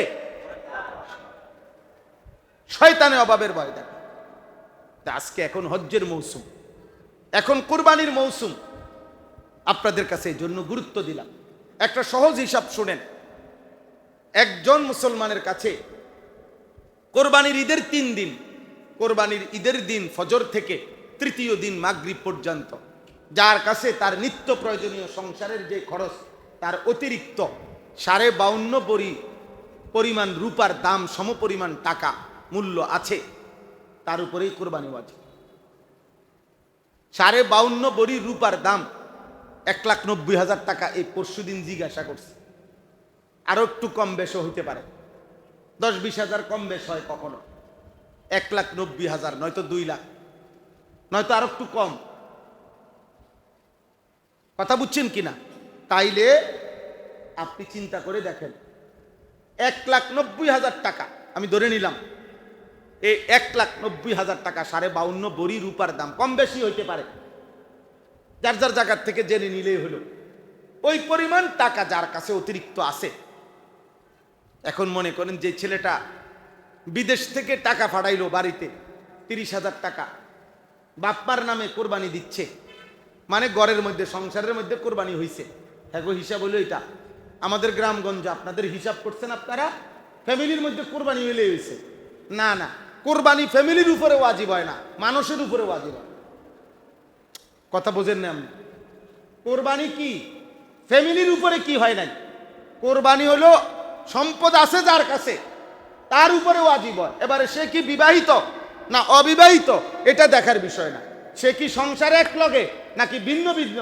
শয়তানে অভাবের ভয় দেখায়। আজকে এখন হজ্জের মৌসুম, এখন কুরবানির মৌসুম, আপনাদের কাছে এই জন্য গুরুত্ব দিলাম। একটা সহজ হিসাব শুনেন, একজন মুসলমানের কাছে কোরবানির ঈদের 3 দিন, কোরবানির ঈদের দিন ফজর থেকে তৃতীয় দিন মাগরিব পর্যন্ত যার কাছে তার নিত্য প্রয়োজনীয় সংসারের যে খরচ তার অতিরিক্ত 52.5 বড়ি পরিমাণ রূপার দাম সমপরিমাণ টাকা মূল্য আছে, তার উপরেই কোরবানি ওয়াজিব। 52.5 বড়ি রূপার দাম 1,90,000 টাকা। এই পরশুদিন জিজ্ঞাসা করছে, আরো একটু কম বেশও হইতে পারে, 10-20 হাজার কম বেশ হয় কখনো, 1,90,000 নয়তো 2 লাখ, নয়তো আরো একটু কম। কথা বুঝছেন কিনা? তাইলে আপনি চিন্তা করে দেখেন, 1,90,000 টাকা আমি ধরে নিলাম, এই 1,90,000 টাকা 52.5 বড়ি রূপার দাম, কম বেশি হইতে পারে, যার যার জায়গার থেকে জেনে নিলেই হলো। ওই পরিমাণ টাকা যার কাছে অতিরিক্ত আছে, এখন মনে করেন যে ছেলেটা বিদেশ থেকে টাকা পাঠাইলো বাড়িতে 30,000 টাকা, বাপ্পার নামে কোরবানি দিচ্ছে, মানে ঘরের মধ্যে সংসারের মধ্যে কোরবানি হইছে। হ্যাঁ গো, হিসাব হইলো এটা। আমাদের গ্রামগঞ্জে আপনাদের হিসাব করছেন আপনারা, ফ্যামিলির মধ্যে কোরবানি হইলে হয়েছে। না না, কোরবানি ফ্যামিলির উপরে ওয়াজিব হয় না, মানুষের উপরে ওয়াজিব হয়। কথা বোঝেন না আপনি? কোরবানি কি ফ্যামিলির উপরে কি হয় নাই, কোরবানি হলো সম্পদ আছে যার কাছে তার উপরে ওয়াজিব হয়। এবারে সে কি বিবাহিত না অবিবাহিত এটা দেখার বিষয় না, সে কি সংসারে এক লগে নাকি ভিন্ন ভিন্ন,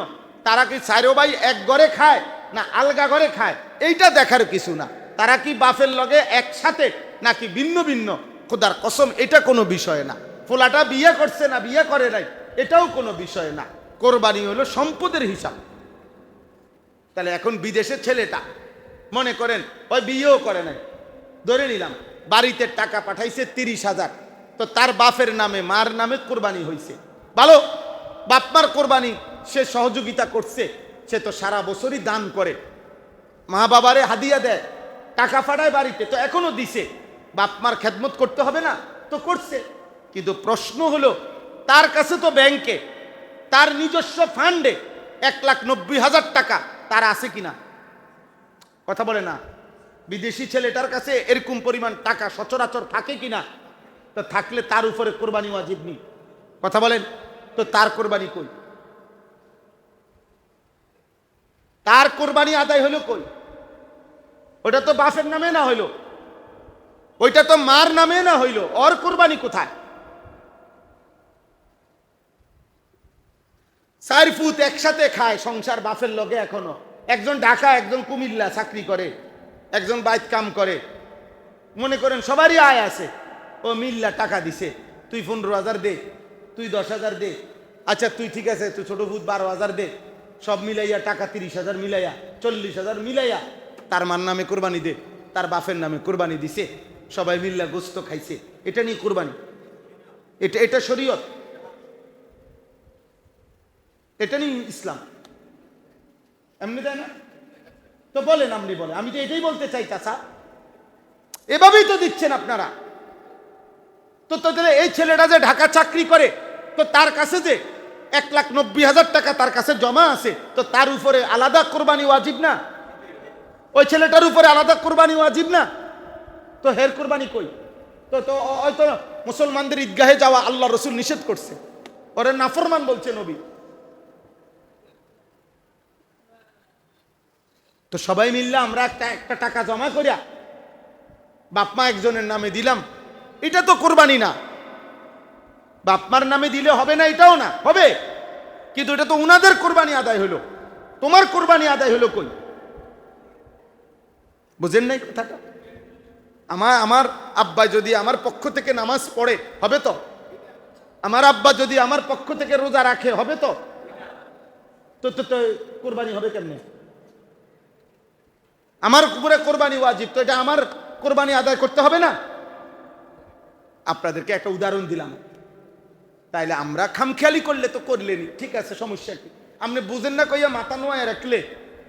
তারা কি চারো ভাই এক ঘরে খায় না আলগা ঘরে খায় এইটা দেখার কিছু না, তারা কি বাপের লগে একসাথে নাকি ভিন্ন ভিন্ন, খোদার কসম এটা কোনো বিষয় না। ফোলাটা বিয়ে করছে না বিয়ে করে নাই এটাও কোনো বিষয় না। কোরবানি হলো সম্পদের হিসাব। তাহলে এখন বিদেশের ছেলেটা মনে করেন ওই বিয়েও করে নাই, ধরে নিলাম বাড়িতে টাকা পাঠাইছে 30,000, তো তার বাপের নামে মার নামে কোরবানি হয়েছে, ভালো, বাপ মার কোরবানি সে সহযোগিতা করছে, সে তো সারা বছরই দান করে, মা বাবারে হাদিয়া দেয়, টাকা পাঠায় বাড়িতে, তো এখনো দিছে, বাপ মার খেদমত করতে হবে না, তো করছে। কিন্তু প্রশ্ন হলো তার কাছে তো ব্যাংকে তার নিজস্ব ফান্ডে 1,90,000 টাকা তার আছে কিনা? কথা বলে না। বিদেশি ছেলেটার কাছে এরকম পরিমাণ টাকা সচরাচর থাকে কিনা? তো থাকলে তার উপরে কোরবানি ওয়াজিব নেই। কথা বলেন, তো তার কোরবানি কই? তার কোরবানি আদায় হলো কই? ওটা তো বাপের নামে না হইল, ওইটা তো মার নামে না হইল, ওর কোরবানি কোথায়? 4 ফুট একসাথে খায় সংসার বাপের লগে, এখনো একজন ঢাকা, একজন কুমিল্লা চাকরি করে, একজন বাইত কাম করে, মনে করেন সবারই আয় আছে, ও মিল্লা টাকা দিছে, তুই 15,000 দে, তুই 10,000 দে, আচ্ছা তুই ঠিক আছে তুই ছোট ভূত 12,000 দে, সব মিলাইয়া টাকা 30,000 মিলাইয়া 40,000 মিলাইয়া তার মার নামে কোরবানি দে, তার বাপের নামে কোরবানি দিছে, সবাই মিল্লা গোস্ত খাইছে, এটা নিয়ে কোরবানি? এটা শরীয়ত? এটা নিয়ে ইসলাম? এমনি দেয় না তো? বলেন, আপনি বলেন, আমি তো এটাই বলতে চাই চাচা, এভাবেই তো দিচ্ছেন আপনারা। তো তাহলে এই ছেলেটা যে ঢাকা চাকরি করে, তো তার কাছে যে 1,90,000 টাকা তার কাছে জমা আছে, তো তার উপরে আলাদা কোরবানি ওয়াজিব না? ওই ছেলেটার উপরে আলাদা কোরবানি ওয়াজিব না? তো হের কোরবানি কই? তো তো হয়তো মুসলমানদের ঈদগাহে যাওয়া আল্লাহ রসুল নিষেধ করছে, ওরে নাফরমান বলছে নবী। তো সবাই মিললে আমরা একটা টাকা জমা করিয়া বাপমা একজনের নামে দিলাম, এটা তো কোরবানি না। বাপমার নামে দিলে হবে না, এটাও না, হবে, কিন্তু এটা তো উনাদের কোরবানি আদায় হলো, তোমার কোরবানি আদায় হলো কই? বুঝেন নাই কথাটা? আমার আব্বা যদি আমার পক্ষ থেকে নামাজ পড়ে, হবে তো? আমার আব্বা যদি আমার পক্ষ থেকে রোজা রাখে, হবে তো? তো কোরবানি হবে কেমনে? আমার উপরে কোরবানি ওয়াজিব, তো এটা আমার কোরবানি আদায় করতে হবে না? আপনাদেরকে একটা উদাহরণ দিলাম, তাইলে আমরা খামখেয়ালি করলে তো করলেনি, ঠিক আছে, সমস্যা কি? আপনি বুঝেন না কইয়া মাথা নোয়ায় রাখলে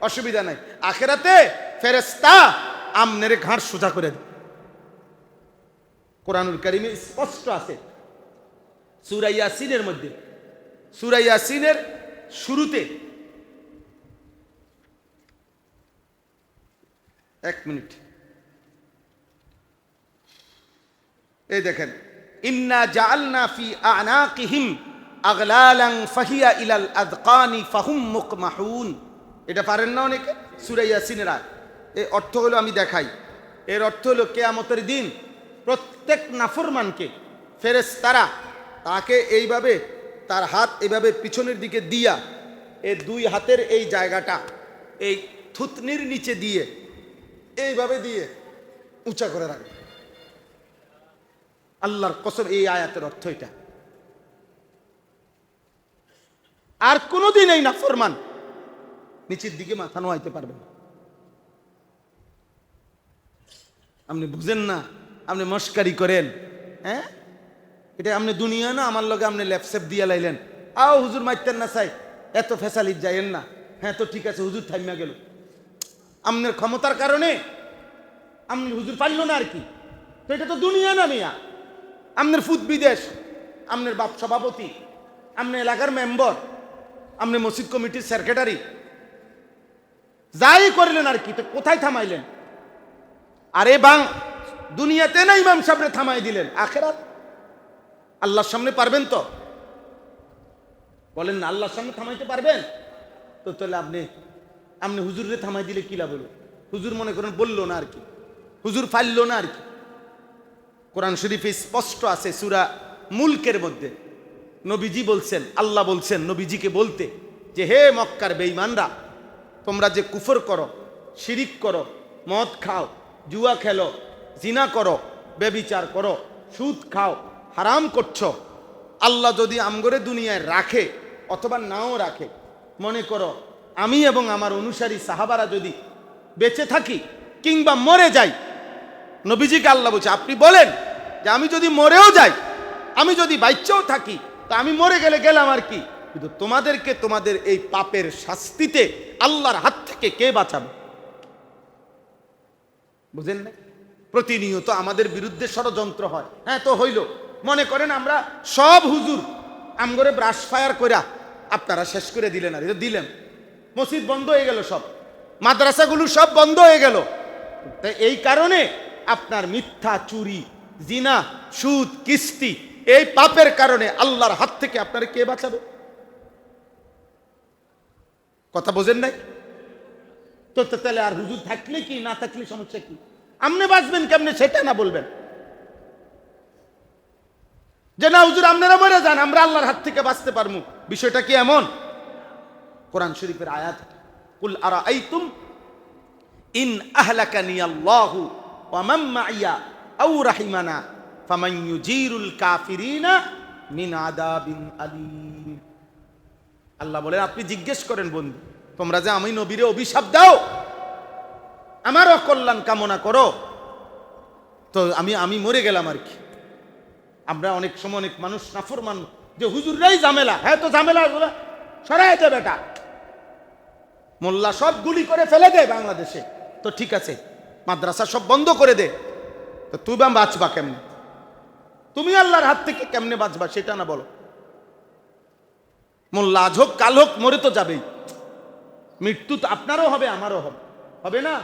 অসুবিধা নাই, আখেরাতে ফেরেশতা আমনের ঘাড় সোজা করে দেয়। কোরআনুল কারীমে স্পষ্ট আছে, সূরা ইয়াসিনের মধ্যে, সূরা ইয়াসিনের শুরুতে, 1 মিনিট, এই দেখেন, ইন্না জাআলনা ফি আনাকিহিম আগলালান ফাহিয়া ইলাল আযকানি ফাহুম মুকমাহুন। এটা পারেন না অনেকে? সূরা ইয়াসিনের আয়াত। এর অর্থ হলো, আমি দেখাই, এর অর্থ হলো কিয়ামতের দিন প্রত্যেক নাফরমানকে ফেরেশতারা তাকে এইভাবে, তার হাত এইভাবে পিছনের দিকে দিয়া, এই 2 হাতের এই জায়গাটা এই থুতনির নিচে দিয়ে, এইভাবে দিয়ে উঁচা করে রাখবে। আল্লাহর কসম, এই আয়াতের অর্থ এটা। আর কোনোদিন এই নাফরমান নিচের দিকে মাথা নোয়াইতে পারবে না। আপনি বুঝেন না, আপনি মস্কারি করেন, হ্যাঁ? এটা আপনি দুনিয়া না, আমার লগে আপনি ল্যাপসেপ দিয়া লাইলেন, আও হুজুর মাইতেন না চাই, এত ফেসালিত যাইয়েন না, হ্যাঁ তো ঠিক আছে, হুজুর থাইমা গেল, আপনার ক্ষমতার কারণে আপনি হুজুর পারল না আর কি। তো এটা তো দুনিয়া না মিয়া, আপনার ফুট বিদেশ, আপনার বাপ সভাপতি, আপনি এলাকার মেম্বার, আপনি মসজিদ কমিটির সেক্রেটারি, যাই করলেন আর কি, তো কোথায় থামাইলেন? আরে দুনিয়াতে না ইমাম সাহেবরে থামাই দিলেন, আখেরাত আল্লাহর সামনে পারবেন তো? বলেন না, আল্লাহর সামনে থামাইতে পারবেন তো? তাহলে আপনি হুজুরে থামাই দিলে কি লাভ হলো? হুজুর মনে করেন বললো না আর কি, হুজুর ফাইললো না আর কি। কোরআন শরীফে স্পষ্ট আছে, সূরা মুলকের মধ্যে নবীজি বলছেন, আল্লাহ বলছেন নবীজিকে বলতে, যে হে মক্কার বেঈমানরা, তোমরা যে কুফর করো, শিরিক করো, মদ খাও, জুয়া খেলো, জিনা করো, ব্যভিচার করো, সুদ খাও, হারাম করছো, আল্লাহ যদি আমগরে দুনিয়ায় রাখে অথবা নাও রাখে, মনে করো আমি এবং আমার অনুসারী সাহাবারা যদি বেঁচে থাকি কিংবা মরে যাই, নবীজিকে আল্লাহ বলছে আপনি বলেন যে আমি যদি মরেও যাই, আমি যদি বাচ্চাও থাকি, তা আমি মরে গেলে গেলাম আর কি, কিন্তু তোমাদেরকে তোমাদের এই পাপের শাস্তিতে আল্লাহর হাত থেকে কে বাঁচাবে? বুঝেন না? প্রতিনিয়ত আমাদের বিরুদ্ধে ষড়যন্ত্র হয়। হ্যাঁ তো হইল, মনে করেন আমরা সব হুজুর আমগরে ব্রাশ ফায়ার কইরা আপনারা শেষ করে দিলেন, আর দিলেন, মসজিদ বন্ধ হয়ে গেল, সব মাদ্রাসাগুলো সব বন্ধ হয়ে গেল। তাই এই কারণে আপনার মিথ্যা, চুরি, জিনা, সুদ, কিস্তি, এই পাপের কারণে আল্লাহর হাত থেকে আপনারা কে বাঁচাবে? কথা বোঝেন নাই? তো তাহলে আর হুজুর থাকলে কি, না থাকলে সমস্যা কি? আপনি বাঁচবেন কেমনে সেটা না বলবেন যে না হুজুর আপনারা মরে যান, আমরা আল্লাহর হাত থেকে বাঁচতে পারবো। বিষয়টা কি এমন? কোরআন শরীফের আয়াত, কুল আরাআইতুম ইন আহলাকানি আল্লাহু ওয়া মান মাইয়া আও রাহিমানা ফামান ইউজিরুল কাফিরিনা মিন আযাবিন আলীম। আল্লাহ বলেন আপনি জিজ্ঞেস করেন বন্ধু, তোমরা যে আমি নবীরে অভিশাপ দাও, আমার অকল্যাণ কামনা করো, তো আমি মরে গেলাম আর কি। আমরা অনেক সময় অনেক মানুষ নাফরমান যে হুজুররাই ঝামেলা। হ্যাঁ তো ঝামেলা সরাই দে বেটা, মোল্লা সব গুলি করে ফেলে দে বাংলাদেশে, তো ঠিক আছে মাদ্রাসা সব বন্ধ করে দে, তো তুই বাঁচবা কেমনে? তুমি আল্লাহর হাত থেকে কেমনে বাঁচবা সেটা না বলো। মোল্লা আজ হোক কাল হোক মরে তো যাবেই, মৃত্যু তো আপনারও হবে আমারও হবে, হবে না?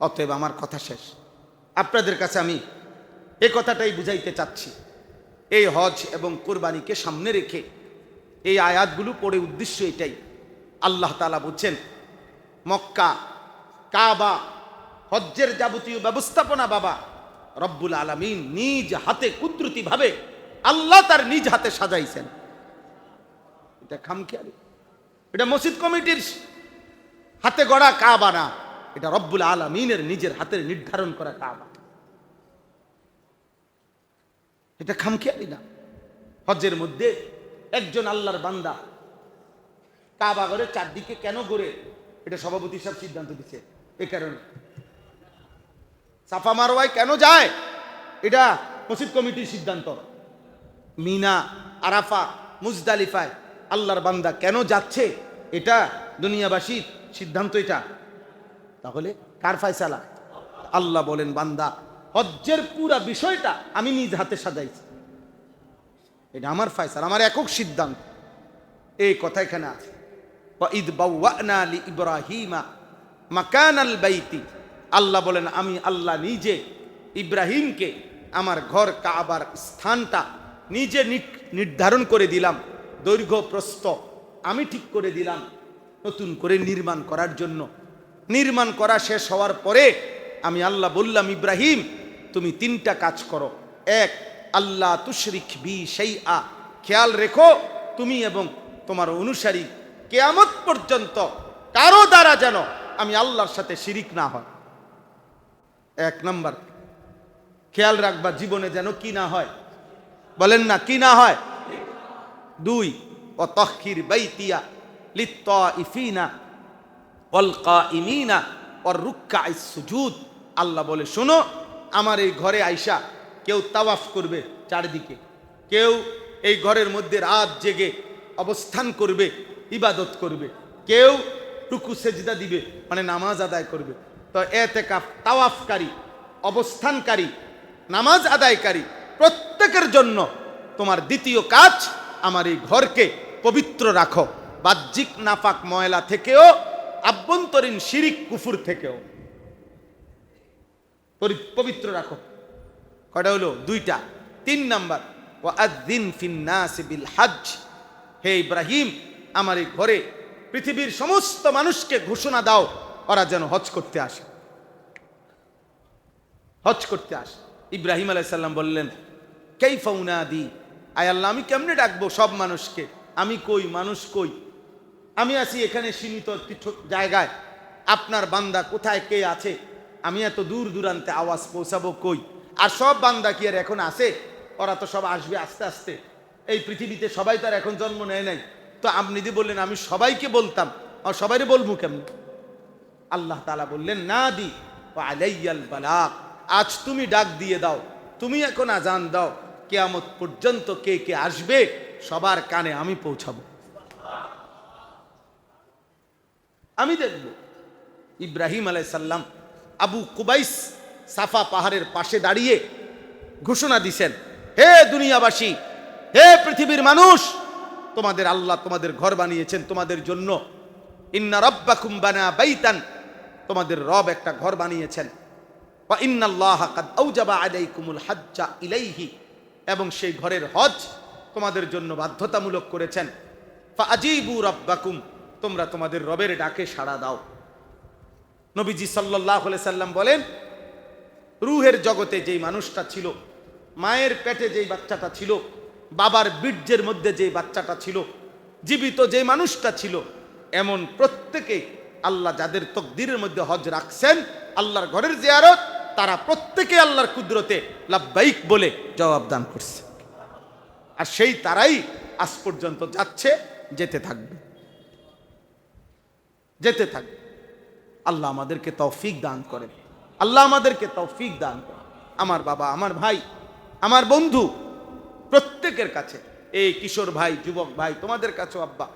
অতএব আমার কথা শেষ, আপনাদের কাছে আমি এই কথাটাই বুঝাইতে চাচ্ছি। এই হজ এবং কোরবানিকে সামনে রেখে এই আয়াতগুলো পড়ে উদ্দেশ্য এটাই। আল্লাহ তাআলা বলছেন মক্কা, কাবা, হজ্জের যাবতীয় ব্যবস্থাপনা বাবা রব্বুল আলামিন নিজ হাতে কুদরতি ভাবে আল্লাহ তার নিজ হাতে সাজাইছেন। এটা খামখেয়ালি, এটা মসজিদ কমিটির হাতে গড়া কাবা না, এটা রব্বুল আলামিনের নিজের হাতের নির্ধারণ করা কাবা। এটা খামখেয়ালি না। হজ্জের মধ্যে একজন আল্লাহর বান্দা কাবা ঘরে চারদিকে কেন ঘুরে, এটা সভাপতি সাহেব সিদ্ধান্ত দিচ্ছে। এই কারণে সাফা মারওয়ায় কেন যায়, এটা মসজিদ কমিটির সিদ্ধান্ত। মিনা, আরাফা, মুজদালিফায় আল্লাহর বান্দা কেন যাচ্ছে, এটা দুনিয়াবাসীর সিদ্ধান্ত। এটা তাহলে কার ফয়সালা? আল্লাহ বলেন বান্দা হজ্জের পুরা বিষয়টা আমি নিজ হাতে সাজাইছি, এটা আমার ফয়সালা, আমার একক সিদ্ধান্ত। এই কথা এখানে আছে। ওয়াইদ বাওয়ানা লিইব্রাহিমা মাকানাল বাইতি, আল্লাহ বলেন আমি আল্লাহ নিজে ইব্রাহিমকে আমার ঘর কাবার স্থানটা নিজে নির্ধারণ করে দিলাম, দৈর্ঘ্য প্রস্থ আমি ঠিক করে দিলাম নতুন করে নির্মাণ করার জন্য। নির্মাণ করা শেষ হওয়ার পরে আমি আল্লাহ বললাম ইব্রাহিম তুমি তিনটা কাজ করো। এক, আল্লাহ তুশরিক বি শাইআ, খেয়াল রেখো তুমি এবং তোমার অনুসারী কিয়ামত পর্যন্ত কারো দ্বারা যেন আমি আল্লাহর সাথে শিরিক না হয়। এক নাম্বার খেয়াল রাখবা জীবনে যেন কি না হয়, বলেন না কি না হয়। দুই, ও তাহকির বাইতিয়া লিত্তাইফিনা ওয়াল কাইমিনা ওয়ার রুকআইস সুজুদ, আল্লাহ বলে শোনো আমার এই ঘরে আইসা কেউ তাওয়াফ করবে চারদিকে, কেউ এই ঘরের মধ্যে রাত জেগে অবস্থান করবে, ইবাদত করবে, কেউ রুকু সেজদা দিবে মানে নামাজ আদায় করবে। তো এতেকাফ, তাওয়াফকারী, অবস্থানকারী, নামাজ আদায়কারী প্রত্যেকের জন্য তোমার দ্বিতীয় কাজ আমার এই ঘরকে পবিত্র রাখো, বাহ্যিক নাফাক ময়লা থেকেও, আভ্যন্তরীণ শিরিক কুফুর থেকেও পবিত্র রাখো। কয়টা হলো? দুইটা। তিন নাম্বার ওয়াআযিন ফিন্নাসি বিল হজ, হে ইব্রাহিম আমার এই ঘরে পৃথিবীর সমস্ত মানুষকে ঘোষণা দাও ওরা যেন হজ করতে আসে, হজ করতে আসে। ইব্রাহিম আলাইহিস সালাম বললেন কাইফা উনাদি, আয় আল্লাহ আমি কেমনে ডাকবো সব মানুষকে, আমি কই মানুষ কই, আমি আছি এখানে সীমিত জায়গায়, আপনার বান্দা কোথায় কে আছে, আমি এত দূর দূরান্তে আওয়াজ পৌঁছাবো কই? আর সব বান্দা কি আর এখন আছে? ওরা তো সব আসবে আস্তে আস্তে, এই পৃথিবীতে সবাই তো আর এখন জন্ম নেয় নাই। তো আপনি যদি বললেন আমি সবাইকে বলতাম, আর সবাইরে বলবো কেমন? আল্লাহ তাআলা বললেন না দি আলাইয়াল বালাগ, আজ তুমি ডাক দিয়ে দাও, তুমি এখন আজান দাও, কিয়ামত পর্যন্ত কে কে আসবে সবার কানে আমি পৌঁছাবো, আমি দেখব। ইব্রাহিম আলাইহিস সালাম আবু কুবাইস সাফা পাহাড়ের পাশে দাঁড়িয়ে ঘোষণা দিছেন, হে দুনিয়াবাসী, হে পৃথিবীর মানুষ, তোমাদের আল্লাহ তোমাদের ঘর বানিয়েছেন তোমাদের জন্য। ইন্না রাব্বাকুম বানা বাইতান, তোমাদের রব একটা ঘর বানিয়েছেন। ওয়া ইন্নাল্লাহা কাদ আওজাবা আলাইকুমুল হজ্জা ইলাইহি, এবং সেই ঘরের হজ তোমাদের জন্য বাধ্যতামূলক করেছেন। ফাআজিবু রাব্বাকুম, তোমরা তোমাদের রবের ডাকে সাড়া দাও। নবীজি সাল্লাল্লাহু আলাইহি সাল্লাম বলেন, রূহের জগতে যেই মানুষটা ছিল, মায়ের পেটে যেই বাচ্চাটা ছিল, বাবার বীর্যের মধ্যে যেই বাচ্চাটা ছিল, জীবিত যেই মানুষটা ছিল, এমন প্রত্যেকে আল্লাহ যাদের তকদিরের মধ্যে হজ রাখছেন, আল্লাহর ঘরের জিয়ারত, তারা প্রত্যেকে আল্লাহর কুদরতে লাব্বাইক বলে জবাব দান করছে। আর সেই তারাই আজ পর্যন্ত যাচ্ছে, যেতে থাকবে, যেতে থাকবে। আল্লাহ আমাদেরকে তৌফিক দান করেন, আল্লাহ আমাদেরকে তৌফিক দান করেন। আমার বাবা, আমার ভাই, আমার বন্ধু, প্রত্যেকের কাছে, এই কিশোর ভাই, যুবক ভাই, তোমাদের কাছেও আব্বা,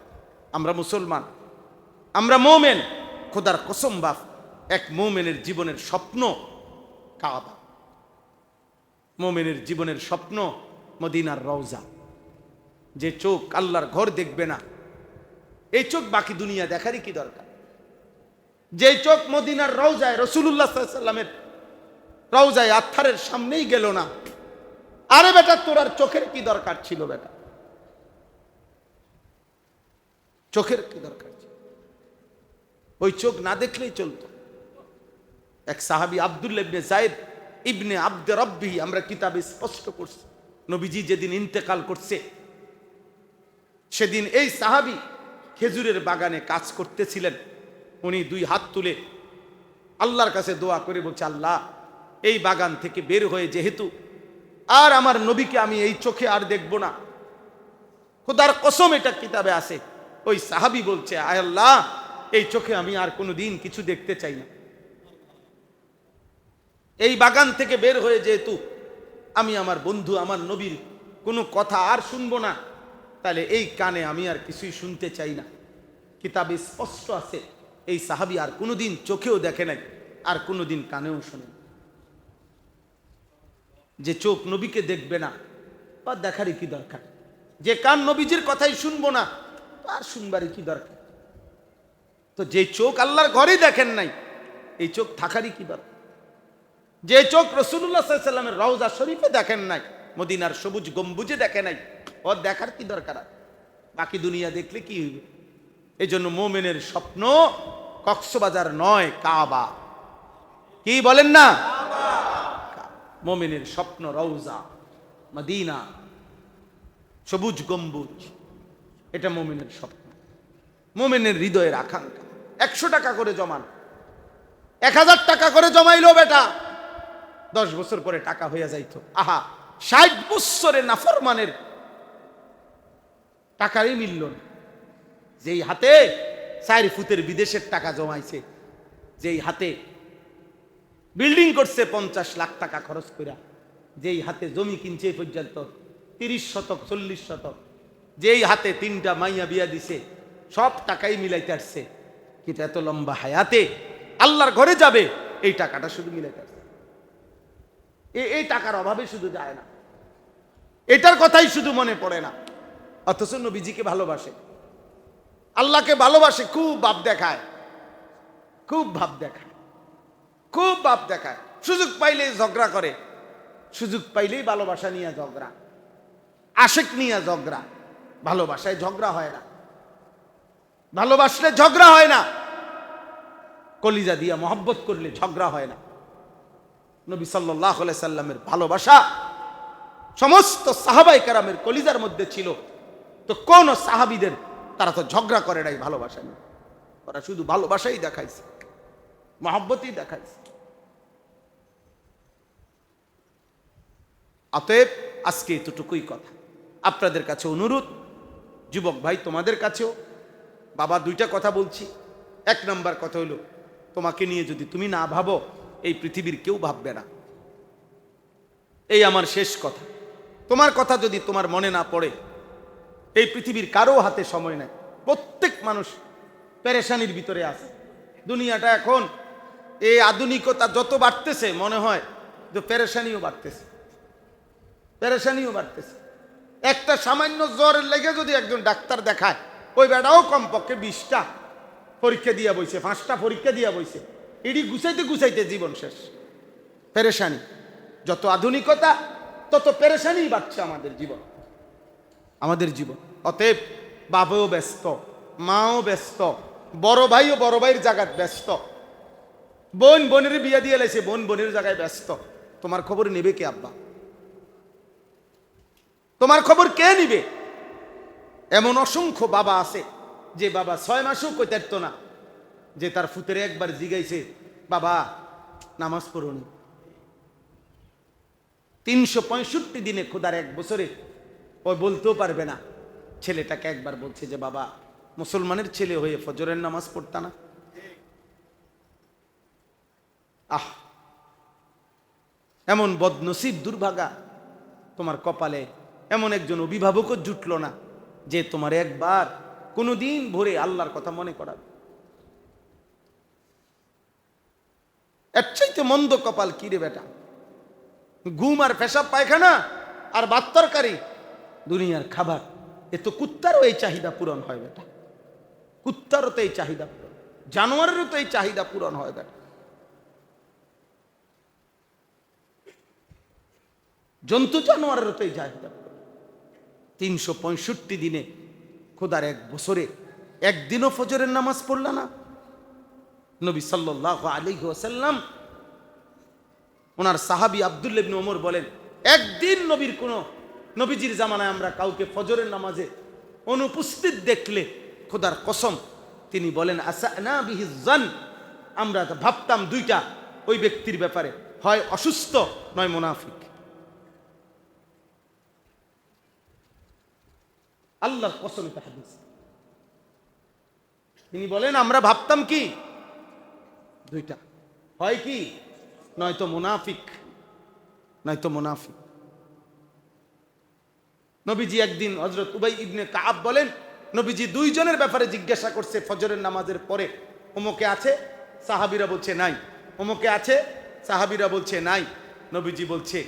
আমরা মুসলমান, আমরা মোমেন। খোদার কসম বাপ, এক মোমেনের জীবনের স্বপ্ন কাবা, মোমেনের জীবনের স্বপ্ন মদিনার রওজা। যে চোখ আল্লাহর ঘর দেখবে না, এই চোখ বাকি দুনিয়া দেখারই কি দরকার? যে চোখ মদিনার রওজায়, রাসূলুল্লাহ সাল্লাল্লাহু আলাইহি ওয়াসাল্লামের রওজায় আত্থারের সামনেই গেল না, আরে বেটা তোর আর চোখের কি দরকার ছিল? বেটা চোখের কি দরকার ছিল? ওই চোখ না দেখলেই চলতো। এক সাহাবী আব্দুল্লাহ ইবনে যায়েদ ইবনে আব্দ রব্বিহি, আমরা কিতাবে স্পষ্ট করছি, নবীজি যেদিন ইন্তেকাল করছে সেদিন এই সাহাবী খেজুরের বাগানে কাজ করতেছিলেন। উনি দুই হাত তুলে আল্লাহর কাছে দোয়া করে বলছে, আল্লাহ, এই বাগান থেকে বের হয়ে যেহেতু আর আমার নবীকে আমি এই চোখে আর দেখব না, খোদার কসম এটা কিতাবে আছে, ওই সাহাবী বলছে, আয় আল্লাহ, এই চোখে আমি আর কোনোদিন কিছু দেখতে চাই না। এই বাগান থেকে বের হয়ে যেহেতু আমি আমার বন্ধু, আমার নবীর কোনো কথা আর শুনবো না, তাহলে এই কানে আমি আর কিছুই শুনতে চাই না। কিতাবে স্পষ্ট আছে, এই সাহাবী আর কোনোদিন চোখেও দেখে নাই, আর কোনোদিন কানেও শোনে। যে চোখ নবীকে দেখবে না, বা দেখারই কি দরকার? যে কান নবীজির কথাই শুনবো না, আর শুনবারই কি দরকার? তো যে চোখ আল্লাহর ঘরেই দেখেন নাই, এই চোখ থাকারই কি দরকার? যে চোখ রাসূলুল্লাহ সাল্লাল্লাহু আলাইহি ওয়াসাল্লামের রওজা শরীফে দেখেন নাই, মদিনার সবুজ গম্বুজে দেখে নাই, ওর দেখার কি দরকার? বাকি দুনিয়া দেখলে কি হইবে? এই জন্য মোমেনের স্বপ্ন কক্সবাজার নয়, কাবা। কি বলেন না? মোমেনের স্বপ্ন রওজা, মদিনা, সবুজ গম্বুজ, এটা মোমেনের স্বপ্ন, মোমেনের হৃদয়ের আকাঙ্ক্ষা। 100 টাকা করে জমান, 1000 টাকা করে জমাইলো বেটা, 10 বছর পরে টাকা হইয়া যাইতো। আহা, 60 বছরে নাফরমানের টাকারই মিলল না। যেই হাতে 4 ফুটের বিদেশের টাকা জমাইছে, যেই হাতে বিল্ডিং করছে 50 লাখ টাকা খরচ করে, যেই হাতে জমি কিনছে পর্যন্ত 30 শতক 40 শতক, যেই হাতে 3টা মাইয়া বিয়া দিছে, সব টাকাই মিলাইতে আসছে। কিন্তু এত লম্বা হায়াতে আল্লাহর ঘরে যাবে, এই টাকাটা শুধু মিলাইতে আসছে। এই টাকার অভাবে শুধু যায় না, এটার কথাই শুধু মনে পড়ে না, অথচ নবীজিকে ভালোবাসে, আল্লাহকে ভালোবাসে, খুব ভাব দেখায়, খুব ভাব দেখায়, খুব ভাব দেখায়। সুযোগ পাইলেই ঝগড়া করে, সুযোগ পাইলেই ভালোবাসা নিয়ে ঝগড়া, আশেক নিয়ে ঝগড়া। ভালোবাসায় ঝগড়া হয় না, ভালোবাসলে ঝগড়া হয় না, কলিজা দিয়া মহব্বত করলে ঝগড়া হয় না। নবী সাল্লাল্লাহু আলাইহি সাল্লামের ভালোবাসা সমস্ত সাহাবায়ে কেরামের কলিজার মধ্যে ছিল। তো কোন সাহাবীদের তারা তো ঝগড়া করে নাই ভালোবাসা নিয়ে, ওরা শুধু ভালোবাসাই দেখাইছে, মহব্বতই দেখাইছে। অতএব আজকে এতটুকুই কথা। আপনাদের কাছে অনুরোধ, যুবক ভাই তোমাদের কাছেও, বাবা 2টা কথা বলছি। 1 নম্বর কথা হলো, তোমাকে নিয়ে যদি তুমি না ভাবো, এই পৃথিবীর কেউ ভাববে না। এই আমার শেষ কথা। তোমার কথা যদি তোমার মনে না পড়ে, এই পৃথিবীর কারো হাতে সময় নাই। প্রত্যেক মানুষ পেরেশানির ভিতরে আছে। দুনিয়াটা এখন এই আধুনিকতা যত বাড়তেছে, মনে হয় যে পেরেশানিও বাড়তেছে, পেরেশানিও বাড়তেছে। একটা সামান্য জ্বরের লেগে যদি একজন ডাক্তার দেখায়, ওই বেটাও কমপক্ষে 20টা পরীক্ষা দিয়া বইছে, 5টা পরীক্ষা দিয়া বইছে, এটি গুছাইতে গুছাইতে জীবন শেষ। পেরেশানি, যত আধুনিকতা তত পেরেশানি বাড়ছে আমাদের জীবন, আমাদের জীবন। অতএব বাবাও ব্যস্ত, মাও ব্যস্ত, বড় ভাইও বড় ভাইয়ের জায়গায় ব্যস্ত, বোন বোনের বিয়ে দিয়ে লাইছে, বোন বোনের জায়গায় ব্যস্ত। তোমার খবর নেবে কে আব্বা? তোমার খবর কে নিবে? এমন অসংখ্য বাবা আছে যে বাবা 6 মাসও কইতে পারতো না, যে তার ফুতের একবার জিগাইছে, বাবা নামাজ পড়ুনি। 365 দিনে, খোদার 1 বছরে ওই বলতেও পারবে না। ছেলেটাকে একবার বলছে যে বাবা, মুসলমানের ছেলে হয়ে ফজরের নামাজ পড়তা না? আহ, এমন বদনসিব, দুর্ভাগা তোমার কপালে। এমন একজন অভিভাবকও জুটলো না যে তোমার একবার কোনোদিন ভোরে আল্লাহর কথা মনে করাবে। এর চাইতে মন্দ কপাল কি রে বেটা? ঘুম আর পেশাব পায়খানা আর ভাত তরকারি দুনিয়ার খাবার। এ তো কুত্তারও এই চাহিদা পূরণ হয় বেটা, কুত্তারও তো এই চাহিদা পূরণ, জানোয়ারেরও তো এই চাহিদা পূরণ হয় বেটা। জন্তু জানোয়ারেরও তো এই চাহিদা পূরণ। 365 দিনে, খোদার 1 বছরে একদিনও ফজরের নামাজ পড়লা না? নবী সাল্লাল্লাহু আলাইহি ওয়াসাল্লাম, ওনার সাহাবী আব্দুল্লাহ ইবনে ওমর বলেন, একদিন নবীজির জামানায় আমরা কাউকে ফজরের নামাজে অনুপস্থিত দেখলে, খোদার কসম, তিনি বলেন আসানা বিহি যান, আমরা ভাবতাম 2টা ওই ব্যক্তির ব্যাপারে, হয় অসুস্থ নয় মুনাফিক। আল্লাহর কসম, এটা হাদিস। তিনি বলেন আমরা ভাবতাম কি 2টা, হয় কি, নয়তো মুনাফিক, নয়তো মুনাফিক। নবীজি একদিন, হযরত উবাই ইবনে কাব বলেন, নবীজি 2 জনের ব্যাপারে জিজ্ঞাসা করছে ফজরের নামাজের পরে, ওমকে আছে? সাহাবীরা বলছে নাই। ওমকে আছে? সাহাবীরা বলছে নাই। নবীজি বলছে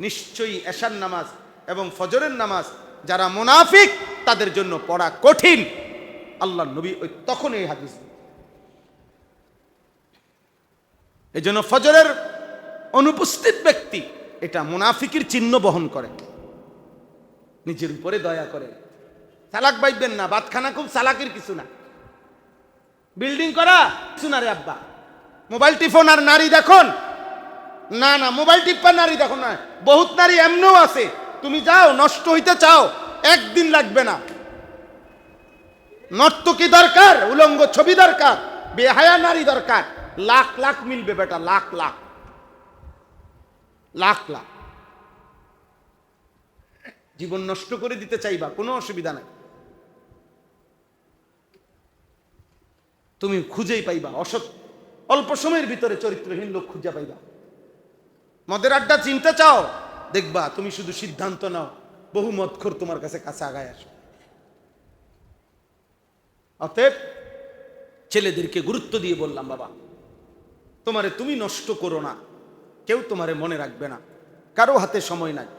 নিশ্চয়ই এশার নামাজ এবং ফজরের নামাজ যারা মুনাফিক তাদের জন্য পড়া কঠিন। আল্লাহর নবী ওই তখন এই হাদিস। এজন্য ফজরের অনুপস্থিত ব্যক্তি এটা মুনাফিকের চিহ্ন বহন করে। নিজের উপরে দয়া করে, চালাক বাইবেন না। বাতখানা খুব চালাকের কিছু না, বিল্ডিং করা কিছু না রে আব্বা। মোবাইল টিফোন আর নারী দেখুন, না না, মোবাইল টিপা নারী দেখো না। বহুত নারী এমনও আছে, তুমি যাও নষ্ট হইতে চাও, একদিন লাগবে না। নর্তকী দরকার, উলঙ্গ ছবি দরকার, বেহায়া নারী দরকার, লাখ লাখ মিলবে বেটা, লাখ লাখ লাখ লাখ। জীবন নষ্ট করে দিতে চাইবা, কোনো অসুবিধা নাই, তুমি খুঁজেই পাইবা। অল্প সময়ের ভিতরে চরিত্রহীন লোক খুঁজে পাইবা। মদের আড্ডা চিনতে চাও, দেখবা তুমি শুধু সিদ্ধান্ত নাও, বহু মদখোর তোমার কাছে আগায় আসো। অতএব ছেলেদেরকে গুরুত্ব দিয়ে বললাম, বাবা তুমি নষ্ট করো না, কেউ তোমারে মনে রাখবে না, কারো হাতে সময় নাই।